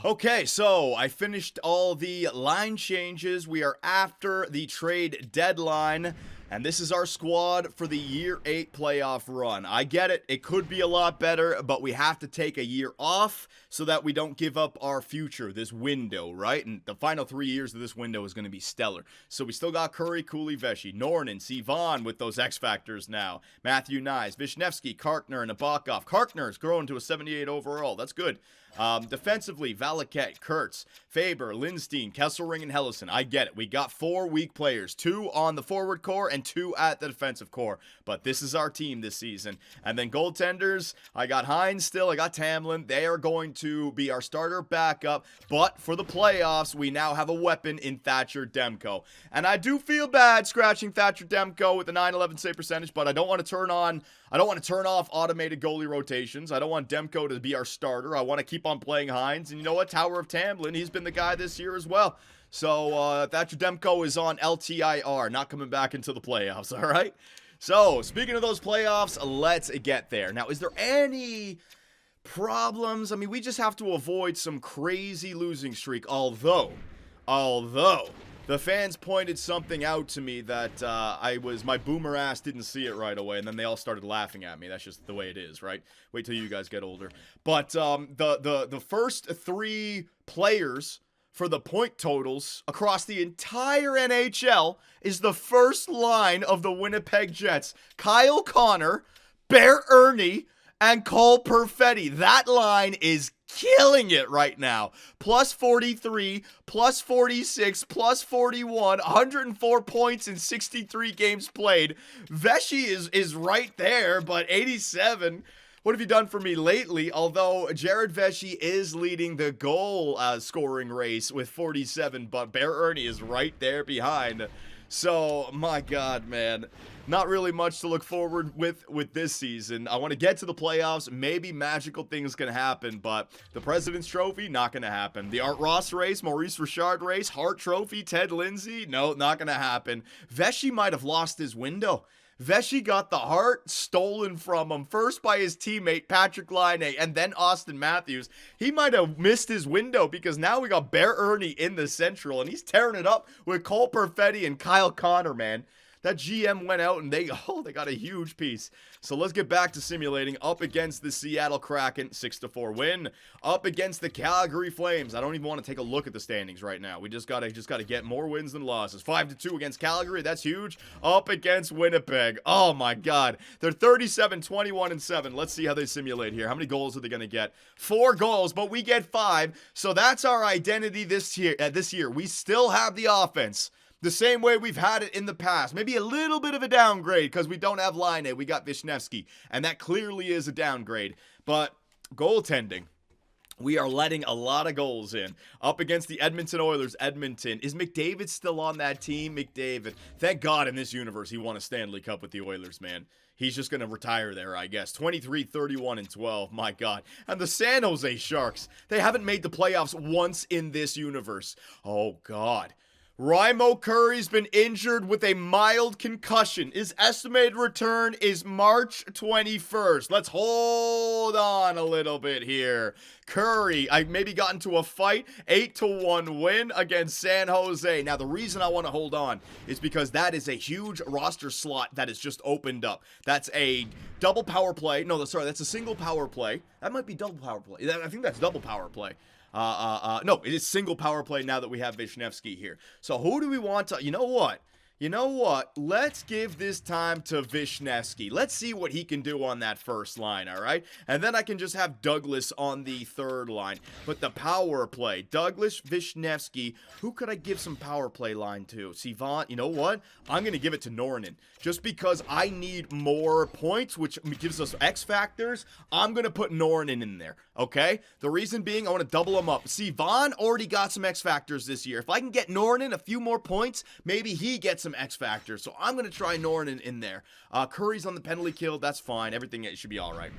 Okay, so I finished all the line changes. We are after the trade deadline. And this is our squad for the year 8 playoff run. I get it. It could be a lot better, but we have to take a year off so that we don't give up our future, this window, right? And the final 3 years of this window is going to be stellar. So we still got Curry, Cooley, Vesey, Nornan, Sivan with those X factors now. Matthew Nyes, Vishnevsky, Karkner, and Nabokov. Karkner's growing to a 78 overall. That's good. Defensively, Valaket, Kurtz, Faber, Lindstein, Kesselring, and Hellison. I get it. We got 4 weak players, 2 on the forward core and 2 at the defensive core. But this is our team this season. And then goaltenders, I got Hines still. I got Tamlin. They are going to be our starter backup. But for the playoffs, we now have a weapon in Thatcher Demko. And I do feel bad scratching Thatcher Demko with the 911 save percentage, but I don't want to turn off automated goalie rotations. I don't want Demko to be our starter. I want to keep on playing Hines. And you know what? Tower of Tamlin, he's been the guy this year as well. So Thatcher Demko is on LTIR, not coming back into the playoffs, all right? So, speaking of those playoffs, let's get there. Now, is there any problems? I mean, we just have to avoid some crazy losing streak, although, the fans pointed something out to me that my boomer ass didn't see it right away, and then they all started laughing at me. That's just the way it is, right? Wait till you guys get older. But the first 3 players for the point totals across the entire NHL is the first line of the Winnipeg Jets. Kyle Connor, Bear Erne, and Cole Perfetti. That line is killing it right now. Plus 43, plus 46, plus 41, 104 points in 63 games played. Vesey is right there, but 87. what have you done for me lately? Although Jared Vesey is leading the goal scoring race with 47, but Bear Erne is right there behind. So, my God, man. Not really much to look forward with this season. I want to get to the playoffs. Maybe magical things can happen, but the President's Trophy, not going to happen. The Art Ross race, Maurice Richard race, Hart Trophy, Ted Lindsay, no, not going to happen. Vesey might have lost his window. Vesey got the Hart stolen from him, first by his teammate Patrick Laine and then Austin Matthews. He might have missed his window because now we got Bear Erne in the Central, and he's tearing it up with Cole Perfetti and Kyle Connor, man. That GM went out and they got a huge piece. So let's get back to simulating. Up against the Seattle Kraken, 6-4 win. Up against the Calgary Flames. I don't even want to take a look at the standings right now. We just gotta get more wins than losses. 5-2 against Calgary. That's huge. Up against Winnipeg. Oh my God, they're 37, 21, and 7. Let's see how they simulate here. How many goals are they gonna get? 4 goals, but we get 5. So that's our identity this year. We still have the offense. The same way we've had it in the past. Maybe a little bit of a downgrade because we don't have Laine. We got Wisniewski, and that clearly is a downgrade. But goaltending, we are letting a lot of goals in. Up against the Edmonton Oilers, Edmonton. Is McDavid still on that team? McDavid. Thank God in this universe he won a Stanley Cup with the Oilers, man. He's just going to retire there, I guess. 23, 31, and 12. My God. And the San Jose Sharks. They haven't made the playoffs once in this universe. Oh, God. Raimo Curry's been injured with a mild concussion. His estimated return is March 21st. Let's hold on a little bit here. Curry, I maybe got into a fight, 8-1 win against San Jose. Now, the reason I want to hold on is because that is a huge roster slot that has just opened up. That's a double power play. No, sorry, that's a single power play. That might be double power play. I think that's double power play. No, it is single power play now that we have Wisniewski here. So who do we want to, you know what? Let's give this time to Wisniewski. Let's see what he can do on that first line, all right? And then I can just have Douglas on the third line. But the power play, Douglas, Wisniewski, who could I give some power play line to? Sivan, you know what? I'm going to give it to Nornin. Just because I need more points, which gives us X factors, I'm going to put Nornin in there, okay? The reason being, I want to double him up. Sivan already got some X factors this year. If I can get Nornin a few more points, maybe he gets some X factors. So I'm going to try Nornin in there. Curry's on the penalty kill. That's fine. Everything should be all right.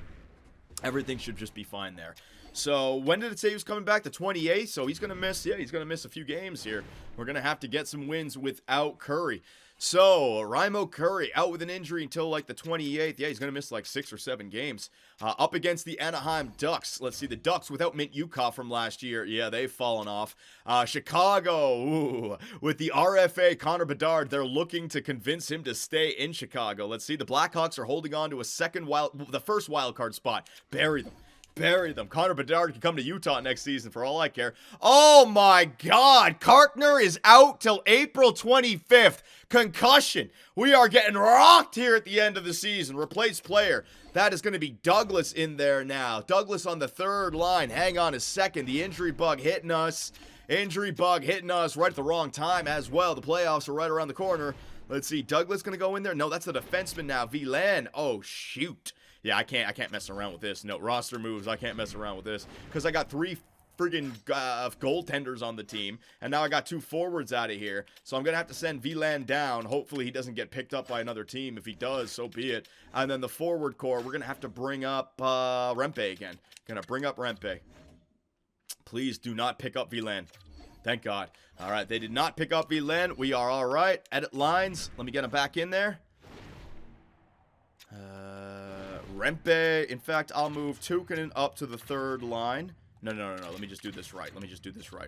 Everything should just be fine there. So when did it say he was coming back? The 28th. So he's going to miss. Yeah, he's going to miss a few games here. We're going to have to get some wins without Curry. So, Raimo Curry out with an injury until like the 28th. Yeah, he's going to miss like 6 or 7 games. Up against the Anaheim Ducks. Let's see, the Ducks without Mint Yukov from last year. Yeah, they've fallen off. Chicago, ooh, with the RFA, Connor Bedard. They're looking to convince him to stay in Chicago. Let's see, the Blackhawks are holding on to the first wild card spot. Bury them. Connor Bedard can come to Utah next season for all I care. Oh my God. Kartner is out till April 25th. Concussion. We are getting rocked here at the end of the season. Replace player. That is going to be Douglas in there now. Douglas on the third line. Hang on a second. The injury bug hitting us. right at the wrong time as well. The playoffs are right around the corner. Let's see. Douglas going to go in there? No, that's the defenseman now. Villain. Oh, shoot. Yeah, I can't mess around with this. No, roster moves, I can't mess around with this. Because I got 3 friggin' goaltenders on the team. And now I got 2 forwards out of here. So I'm going to have to send Villain down. Hopefully he doesn't get picked up by another team. If he does, so be it. And then the forward core, we're going to have to bring up Rempe again. Going to bring up Rempe. Please do not pick up Villain. Thank God. All right, they did not pick up Villain. We are all right. Edit lines. Let me get him back in there. Rempe. In fact, I'll move Tukkanen up to the third line. No. Let me just do this right.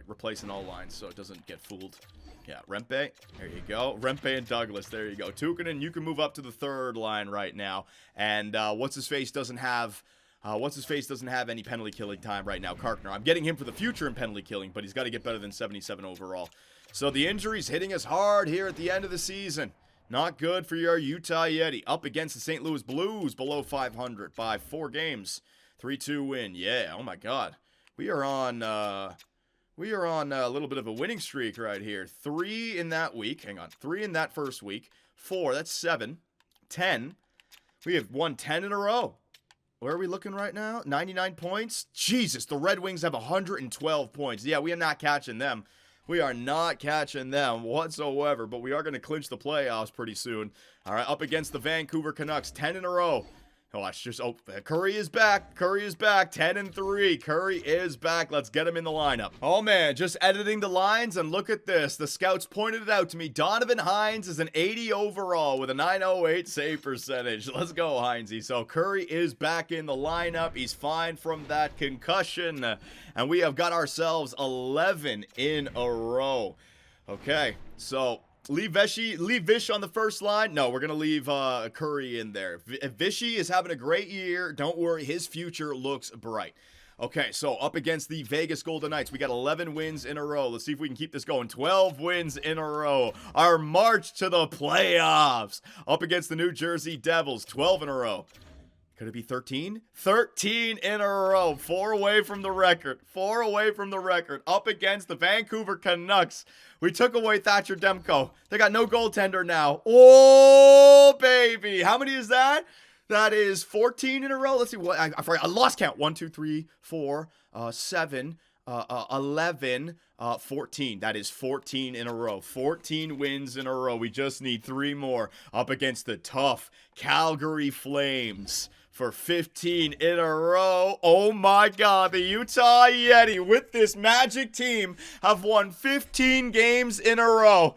Replacing all lines so it doesn't get fooled. Yeah, Rempe. There you go. Rempe and Douglas. There you go. Tukkanen, you can move up to the third line right now. And what's-his-face doesn't have any penalty killing time right now. Kartner. I'm getting him for the future in penalty killing, but he's got to get better than 77 overall. So the injuries hitting us hard here at the end of the season. Not good for your Utah Yeti. Up against the St. Louis Blues below 500 by 4 games. 3-2 win. Yeah, oh my God. We are on a little bit of a winning streak right here. 3 in that week. Hang on. 3 in that first week. 4, that's 7. 10. We have won 10 in a row. Where are we looking right now? 99 points? Jesus, the Red Wings have 112 points. Yeah, we are not catching them. We are not catching them whatsoever, but we are going to clinch the playoffs pretty soon. All right, up against the Vancouver Canucks, 10 in a row. Watch, Curry is back. Curry is back. 10-3. Curry is back. Let's get him in the lineup. Oh, man, just editing the lines, and look at this. The scouts pointed it out to me. Donovan Hines is an 80 overall with a 908 save percentage. Let's go, Hinesy. So Curry is back in the lineup. He's fine from that concussion. And we have got ourselves 11 in a row. Okay, so... Leave Vish on the first line. No, we're going to leave Curry in there. Vishy is having a great year. Don't worry, his future looks bright. Okay, so up against the Vegas Golden Knights, we got 11 wins in a row. Let's see if we can keep this going. 12 wins in a row. Our march to the playoffs. Up against the New Jersey Devils, 12 in a row. Could it be 13? 13 in a row. 4 away from the record. 4 away from the record. Up against the Vancouver Canucks. We took away Thatcher Demko. They got no goaltender now. Oh, baby. How many is that? That is 14 in a row. Let's see. What I forgot. I lost count. 1, 2, 3, 4, 7, 11, 14. That is 14 in a row. 14 wins in a row. We just need 3 more. Up against the tough Calgary Flames. For 15 in a row. Oh my God, the Utah Yeti with this magic team have won 15 games in a row.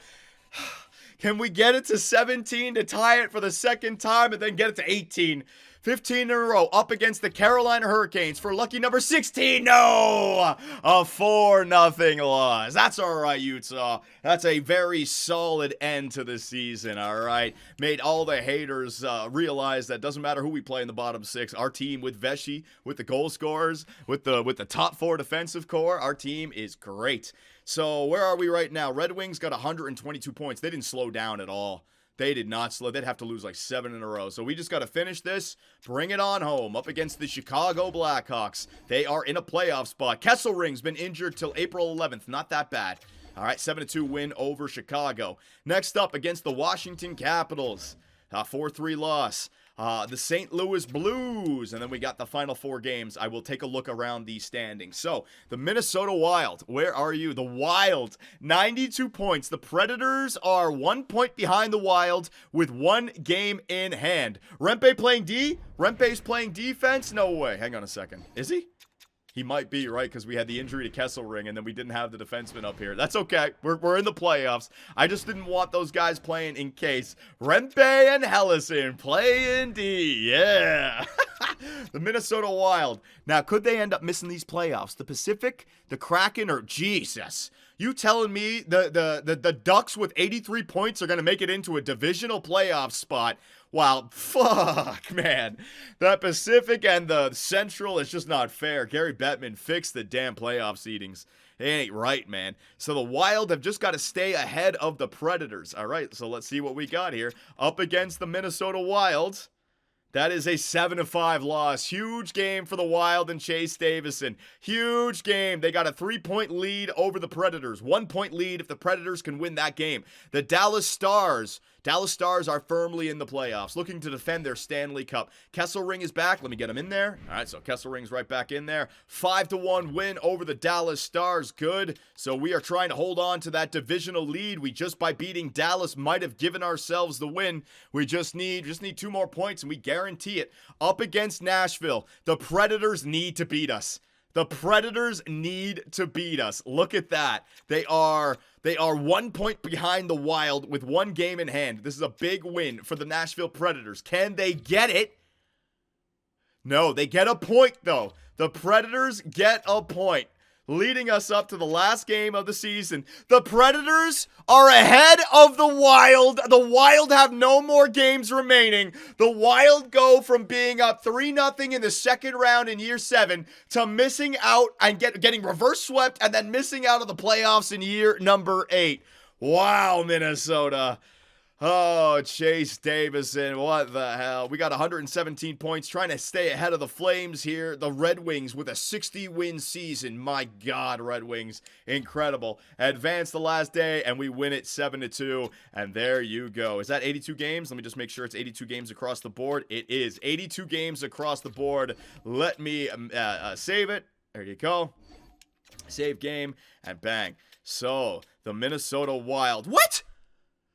Can we get it to 17 to tie it for the second time and then get it to 18? 15 in a row up against the Carolina Hurricanes for lucky number 16. No! A 4-0 loss. That's all right, Utah. That's a very solid end to the season, all right? Made all the haters realize that doesn't matter who we play in the bottom 6. Our team with Veshy, with the goal scorers, with the top 4 defensive core, our team is great. So where are we right now? Red Wings got 122 points. They didn't slow down at all. They did not slow. They'd have to lose like 7 in a row. So we just got to finish this, bring it on home up against the Chicago Blackhawks. They are in a playoff spot. Kesselring's been injured till April 11th. Not that bad. All right, 7-2 win over Chicago. Next up against the Washington Capitals. 4-3 loss. The St. Louis Blues. And then we got the final 4 games. I will take a look around the standings. So, the Minnesota Wild. Where are you? The Wild. 92 points. The Predators are 1 point behind the Wild with 1 game in hand. Rempe playing D? Rempe's playing defense? No way. Hang on a second. Is he? He might be, right? Because we had the injury to Kesselring, and then we didn't have the defenseman up here. That's okay. We're in the playoffs. I just didn't want those guys playing in case. Rempe and Hellison playing D. Yeah. The Minnesota Wild. Now, could they end up missing these playoffs? The Pacific, the Kraken, or Jesus? You telling me the Ducks with 83 points are going to make it into a divisional playoff spot? Wow, fuck, man. The Pacific and the Central is just not fair. Gary Bettman fixed the damn playoff seedings. It ain't right, man. So the Wild have just got to stay ahead of the Predators. All right, so let's see what we got here. Up against the Minnesota Wild. That is a 7-5 loss. Huge game for the Wild and Chase Davison. Huge game. They got a 3-point lead over the Predators. 1 point lead if the Predators can win that game. The Dallas Stars are firmly in the playoffs, looking to defend their Stanley Cup. Kesselring is back. Let me get him in there. All right, so Kesselring's right back in there. 5-1 win over the Dallas Stars. Good. So we are trying to hold on to that divisional lead. We just by beating Dallas might have given ourselves the win. We just need 2 more points, and we guarantee it. Up against Nashville, the Predators need to beat us. The Predators need to beat us. Look at that. They are 1 point behind the Wild with 1 game in hand. This is a big win for the Nashville Predators. Can they get it? No, they get a point, though. The Predators get a point, leading us up to the last game of the season. The Predators are ahead of the Wild. The Wild have no more games remaining. The Wild go from being up 3-0 in the second round in year 7 to missing out and getting reverse swept and then missing out of the playoffs in year number 8. Wow, Minnesota. Oh, Chase Davison, what the hell? We got 117 points, trying to stay ahead of the Flames here. The Red Wings with a 60-win season. My God, Red Wings, incredible. Advance the last day, and we win it 7-2, and there you go. Is that 82 games? Let me just make sure it's 82 games across the board. It is 82 games across the board. Let me save it. There you go. Save game, and bang. So, the Minnesota Wild. What?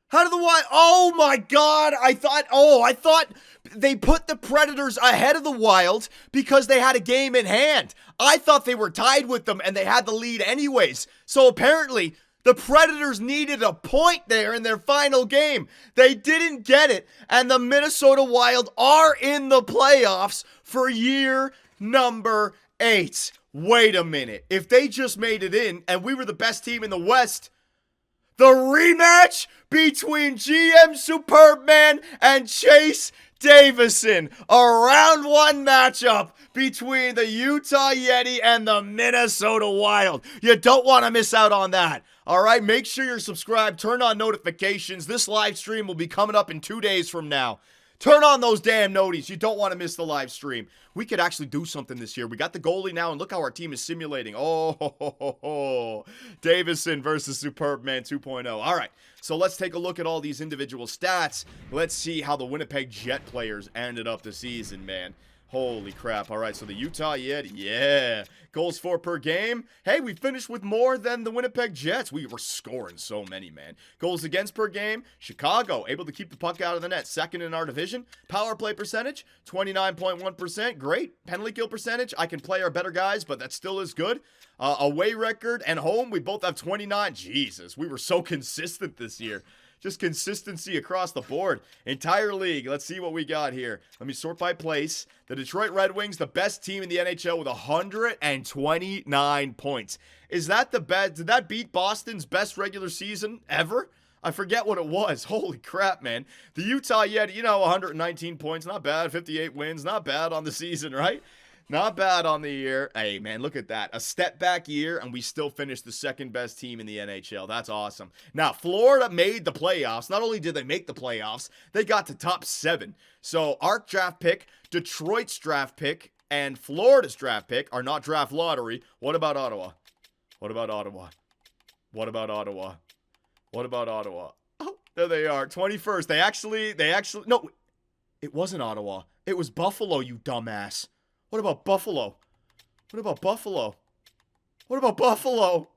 How did the Wild? Oh my God! I thought they put the Predators ahead of the Wild because they had a game in hand. I thought they were tied with them and they had the lead anyways. So apparently, the Predators needed a point there in their final game. They didn't get it, and the Minnesota Wild are in the playoffs for year number 8. Wait a minute. If they just made it in and we were the best team in the West, the rematch between GM Superbman and Chase Davison. A round 1 matchup between the Utah Yeti and the Minnesota Wild. You don't want to miss out on that. All right, make sure you're subscribed. Turn on notifications. This live stream will be coming up in 2 days from now. Turn on those damn noties. You don't want to miss the live stream. We could actually do something this year. We got the goalie now, and look how our team is simulating. Oh, Davison versus Superbman 2.0. All right, so let's take a look at all these individual stats. Let's see how the Winnipeg Jet players ended up the season, man. Holy crap. All right, so the Utah Yeti, yeah. Goals for per game. Hey, we finished with more than the Winnipeg Jets. We were scoring so many, man. Goals against per game. Chicago, able to keep the puck out of the net. Second in our division. Power play percentage, 29.1%. Great. Penalty kill percentage. I can play our better guys, but that still is good. Away record and home, we both have 29. Jesus, we were so consistent this year. Just consistency across the board. Entire league. Let's see what we got here. Let me sort by place. The Detroit Red Wings, the best team in the NHL with 129 points. Is that the best? Did that beat Boston's best regular season ever? I forget what it was. Holy crap, man. The Utah Yeti, 119 points. Not bad. 58 wins. Not bad on the season, right? Not bad on the year. Hey, man, look at that. A step back year, and we still finished the second best team in the NHL. That's awesome. Now, Florida made the playoffs. Not only did they make the playoffs, they got to top 7. So, our draft pick, Detroit's draft pick, and Florida's draft pick are not draft lottery. What about Ottawa? What about Ottawa? What about Ottawa? What about Ottawa? Oh, there they are. 21st. They actually, no, it wasn't Ottawa. It was Buffalo, you dumbass. What about Buffalo? What about Buffalo? What about Buffalo?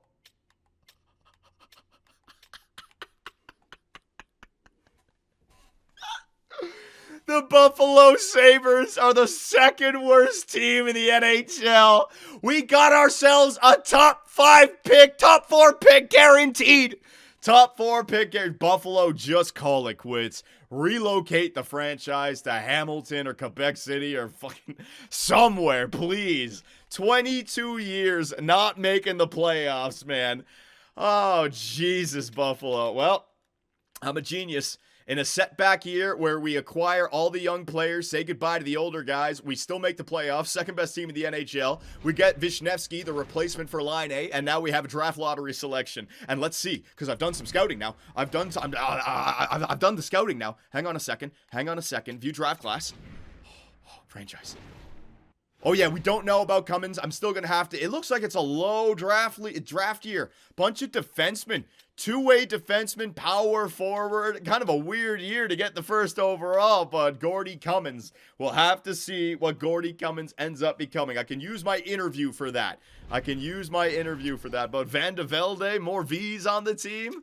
The Buffalo Sabres are the second worst team in the NHL. We got ourselves a top 5 pick, top 4 pick guaranteed. Top 4 pick guaranteed. Buffalo, just call it quits. Relocate the franchise to Hamilton or Quebec City or fucking somewhere, please. 22 years not making the playoffs, man. Oh, Jesus, Buffalo. Well, I'm a genius. In a setback year where we acquire all the young players, say goodbye to the older guys, we still make the playoffs, second best team in the NHL. We get Vishnevsky, the replacement for Line A, and now we have a draft lottery selection. And let's see, because I've done some scouting now. I've done the scouting now. Hang on a second. View draft class. Franchise. Oh, yeah, we don't know about Cummins. I'm still going to have to. It looks like it's a low draft year. Bunch of defensemen. Two-way defenseman, power forward. Kind of a weird year to get the first overall, but Gordy Cummins. We'll have to see what Gordy Cummins ends up becoming. I can use my interview for that. But Van de Velde, more V's on the team?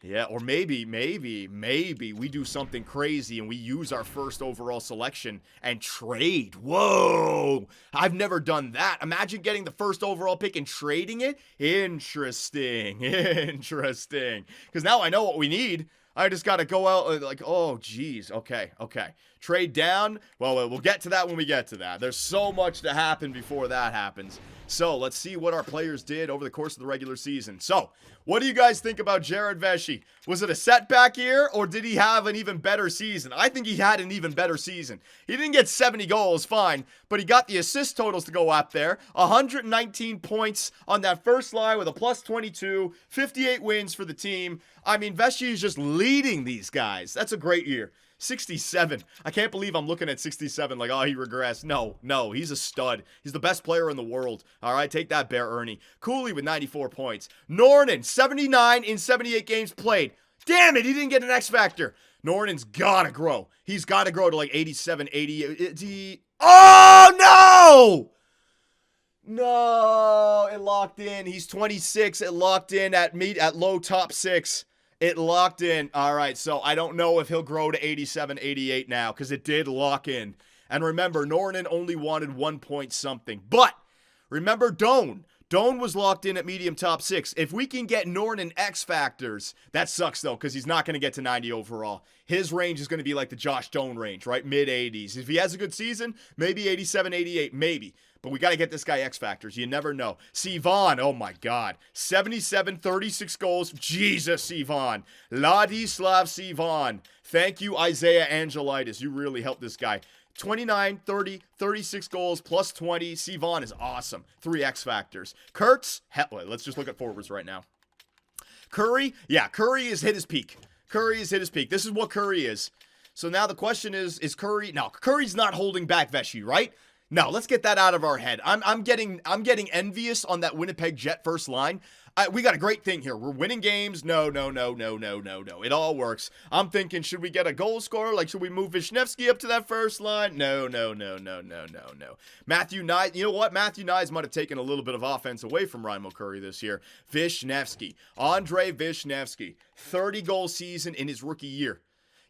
Yeah, or maybe we do something crazy and we use our first overall selection and trade. Whoa! I've never done that. Imagine getting the first overall pick and trading it. Interesting. Because now I know what we need. I just got to go out like, oh, geez. Okay. Trade down. Well, we'll get to that when we get to that. There's so much to happen before that happens. So let's see what our players did over the course of the regular season. So What do you guys think about Jared Vesey? Was it a setback year, or did he have an even better season? I think he had an even better season. He didn't get 70 goals, fine, but he got the assist totals to go up there. 119 points on that first line with a plus 22, 58 wins for the team. I mean, Vesey is just leading these guys. That's a great year. 67. I can't believe I'm looking at 67 like, oh, he regressed. No, he's a stud. He's the best player in the world. All right, take that, Bear Erne. Cooley with 94 points. Norton, 79 in 78 games played. Damn it, he didn't get an X Factor. Norton's gotta grow. He's gotta grow to like 87, 80. Oh, no! No, it locked in. He's 26. It locked in at low top 6. It locked in. All right, so I don't know if he'll grow to 87, 88 now because it did lock in. And remember, Norton only wanted 1 point something. But remember Doan. Doan was locked in at medium top 6. If we can get Norton X factors, that sucks though because he's not going to get to 90 overall. His range is going to be like the Josh Doan range, right? Mid-80s. If he has a good season, maybe 87, 88, maybe. But we got to get this guy X Factors. You never know. Sivan, oh my God. 77, 36 goals. Jesus, Sivan. Ladislav Sivan. Thank you, Isaiah Angelitis. You really helped this guy. 29, 30, 36 goals, plus 20. Sivan is awesome. 3 X Factors. Kurtz, hell, let's just look at forwards right now. Curry, yeah, Curry has hit his peak. Curry has hit his peak. This is what Curry is. So now the question is Curry, no, Curry's not holding back Vesey, right? No, let's get that out of our head. I'm getting envious on that Winnipeg Jet first line. We got a great thing here. We're winning games. No. It all works. I'm thinking, should we get a goal scorer? Like, should we move Vishnevsky up to that first line? No. Matthew Nyes, you know what? Matthew Nyes might have taken a little bit of offense away from Ryan Mulcurry this year. Vishnevsky. Andre Vishnevsky. 30-goal season in his rookie year.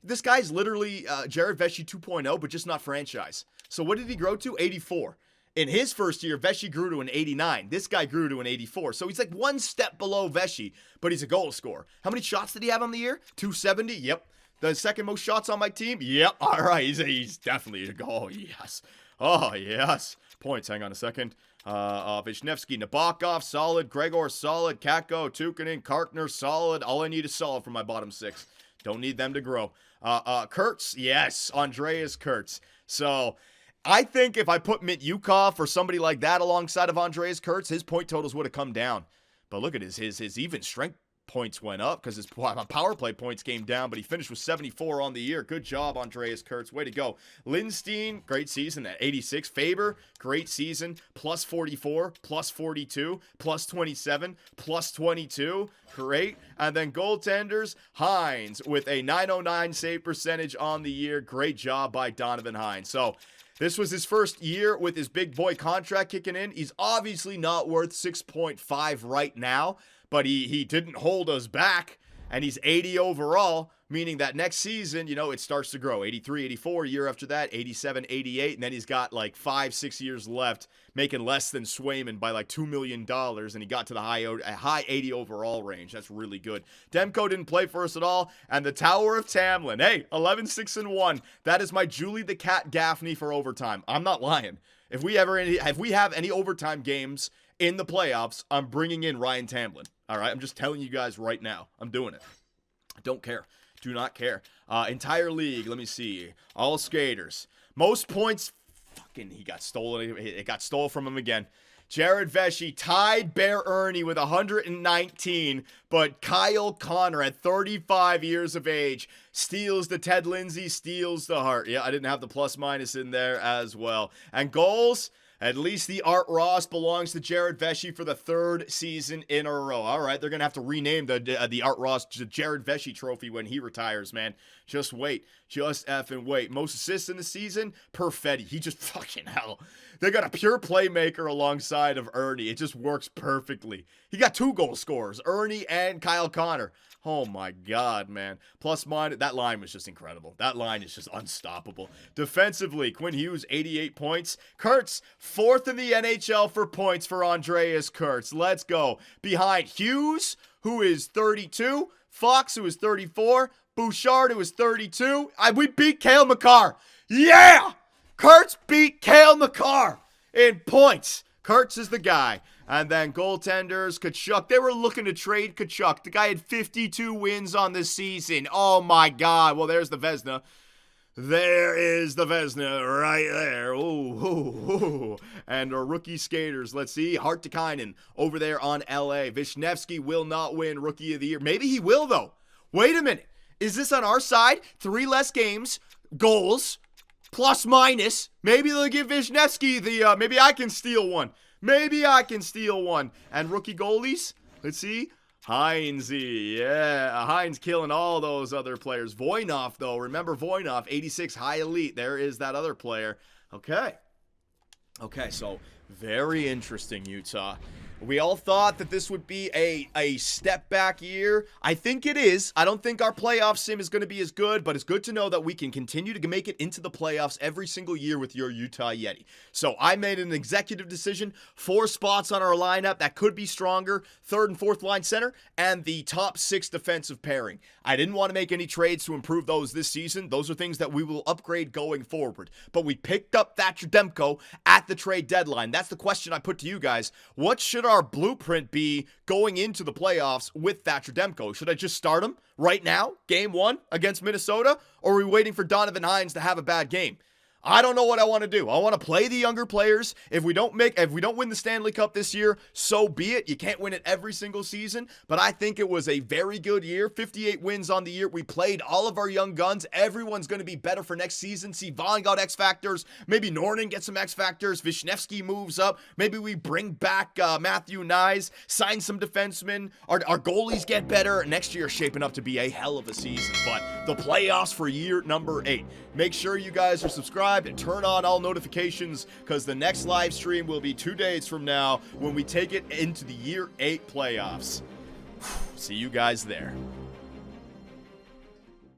This guy's literally Jared Vesey 2.0, but just not franchise. So what did he grow to? 84. In his first year, Vesey grew to an 89. This guy grew to an 84. So he's like one step below Vesey, but he's a goal scorer. How many shots did he have on the year? 270? Yep. The second most shots on my team? Yep. All right. He's definitely a goal. Yes. Oh, yes. Points. Hang on a second. Vishnevsky, Nabokov, solid. Gregor, solid. Kakko, Tukkanen, Kartner, solid. All I need is solid for my bottom 6. Don't need them to grow. Kurtz, yes. Andreas Kurtz. So I think if I put Mint Yukov or somebody like that alongside of Andreas Kurtz, his point totals would have come down. But look at his even strength points went up because his power play points came down, but he finished with 74 on the year. Good job, Andreas Kurtz. Way to go. Lindstein, great season at 86. Faber, great season. Plus 44, plus 42, plus 27, plus 22. Great. And then goaltenders, Hines with a 909 save percentage on the year. Great job by Donovan Hines. So this was his first year with his big boy contract kicking in. He's obviously not worth 6.5 right now, but he didn't hold us back, and he's 80 overall, meaning that next season, you know, it starts to grow. 83, 84, year after that, 87, 88, and then he's got like 5-6 years left, making less than Swayman by like $2 million, and he got to the high 80 overall range. That's really good. Demko didn't play for us at all, and the Tower of Tamlin. Hey, 11-6-1. That is my Julie the Cat Gaffney for overtime. I'm not lying. If we have any overtime games in the playoffs, I'm bringing in Ryan Tamlin. All right, I'm just telling you guys right now. I'm doing it. I don't care. Do not care. Entire league, let me see. All skaters. Most points. Fucking, he got stolen. It got stolen from him again. Jared Vesey tied Bear Erne with 119, but Kyle Connor at 35 years of age steals the Ted Lindsay, steals the heart. Yeah, I didn't have the plus minus in there as well. And goals, at least the Art Ross belongs to Jared Vesey for the 3rd season in a row. All right, they're going to have to rename the Art Ross Jared Vesey trophy when he retires, man. Just wait. Just effing wait. Most assists in the season? Perfetti. He just fucking hell. They got a pure playmaker alongside of Erne. It just works perfectly. He got 2 goal scorers, Erne and Kyle Connor. Oh my God, man. Plus minus, that line was just incredible. That line is just unstoppable. Defensively, Quinn Hughes, 88 points. Kurtz, 4th in the NHL for points for Andreas Kurtz. Let's go. Behind Hughes, who is 32. Fox, who is 34. Bouchard, who is 32. We beat Cale Makar. Yeah! Kurtz beat Cale Makar in points. Kurtz is the guy. And then goaltenders, Tkachuk. They were looking to trade Tkachuk. The guy had 52 wins on the season. Oh my God. Well, there's the Vezina. There is the Vezina right there. Ooh. And our rookie skaters, let's see. Hartikainen over there on LA. Vishnevsky will not win Rookie of the Year. Maybe he will, though. Wait a minute. Is this on our side? 3 less games, goals, plus minus. Maybe they'll give Vishnevsky the, maybe I can steal one. And rookie goalies, let's see. Heinze, yeah, Heinz killing all those other players. Voynov, though, remember Voynov, 86 high elite. There is that other player. Okay, so very interesting, Utah. We all thought that this would be a step back year. I think it is. I don't think our playoff sim is going to be as good, but it's good to know that we can continue to make it into the playoffs every single year with your Utah Yeti. So I made an executive decision, 4 spots on our lineup that could be stronger, 3rd and 4th line center, and the top 6 defensive pairing. I didn't want to make any trades to improve those this season. Those are things that we will upgrade going forward. But we picked up Thatcher Demko at the trade deadline. That's the question I put to you guys. What should our blueprint be going into the playoffs with Thatcher Demko? Should I just start him right now, game 1 against Minnesota? Or are we waiting for Donovan Hines to have a bad game? I don't know what I want to do. I want to play the younger players. If we don't win the Stanley Cup this year, so be it. You can't win it every single season, but I think it was a very good year. 58 wins on the year. We played all of our young guns. Everyone's going to be better for next season. See, Vaughn got X factors. Maybe Norton gets some X factors. Vishnevsky moves up. Maybe we bring back Matthew Nyes, sign some defensemen. Our goalies get better. Next year is shaping up to be a hell of a season, but the playoffs for year number 8. Make sure you guys are subscribed and turn on all notifications, because the next live stream will be 2 days from now when we take it into the year 8 playoffs. See you guys there.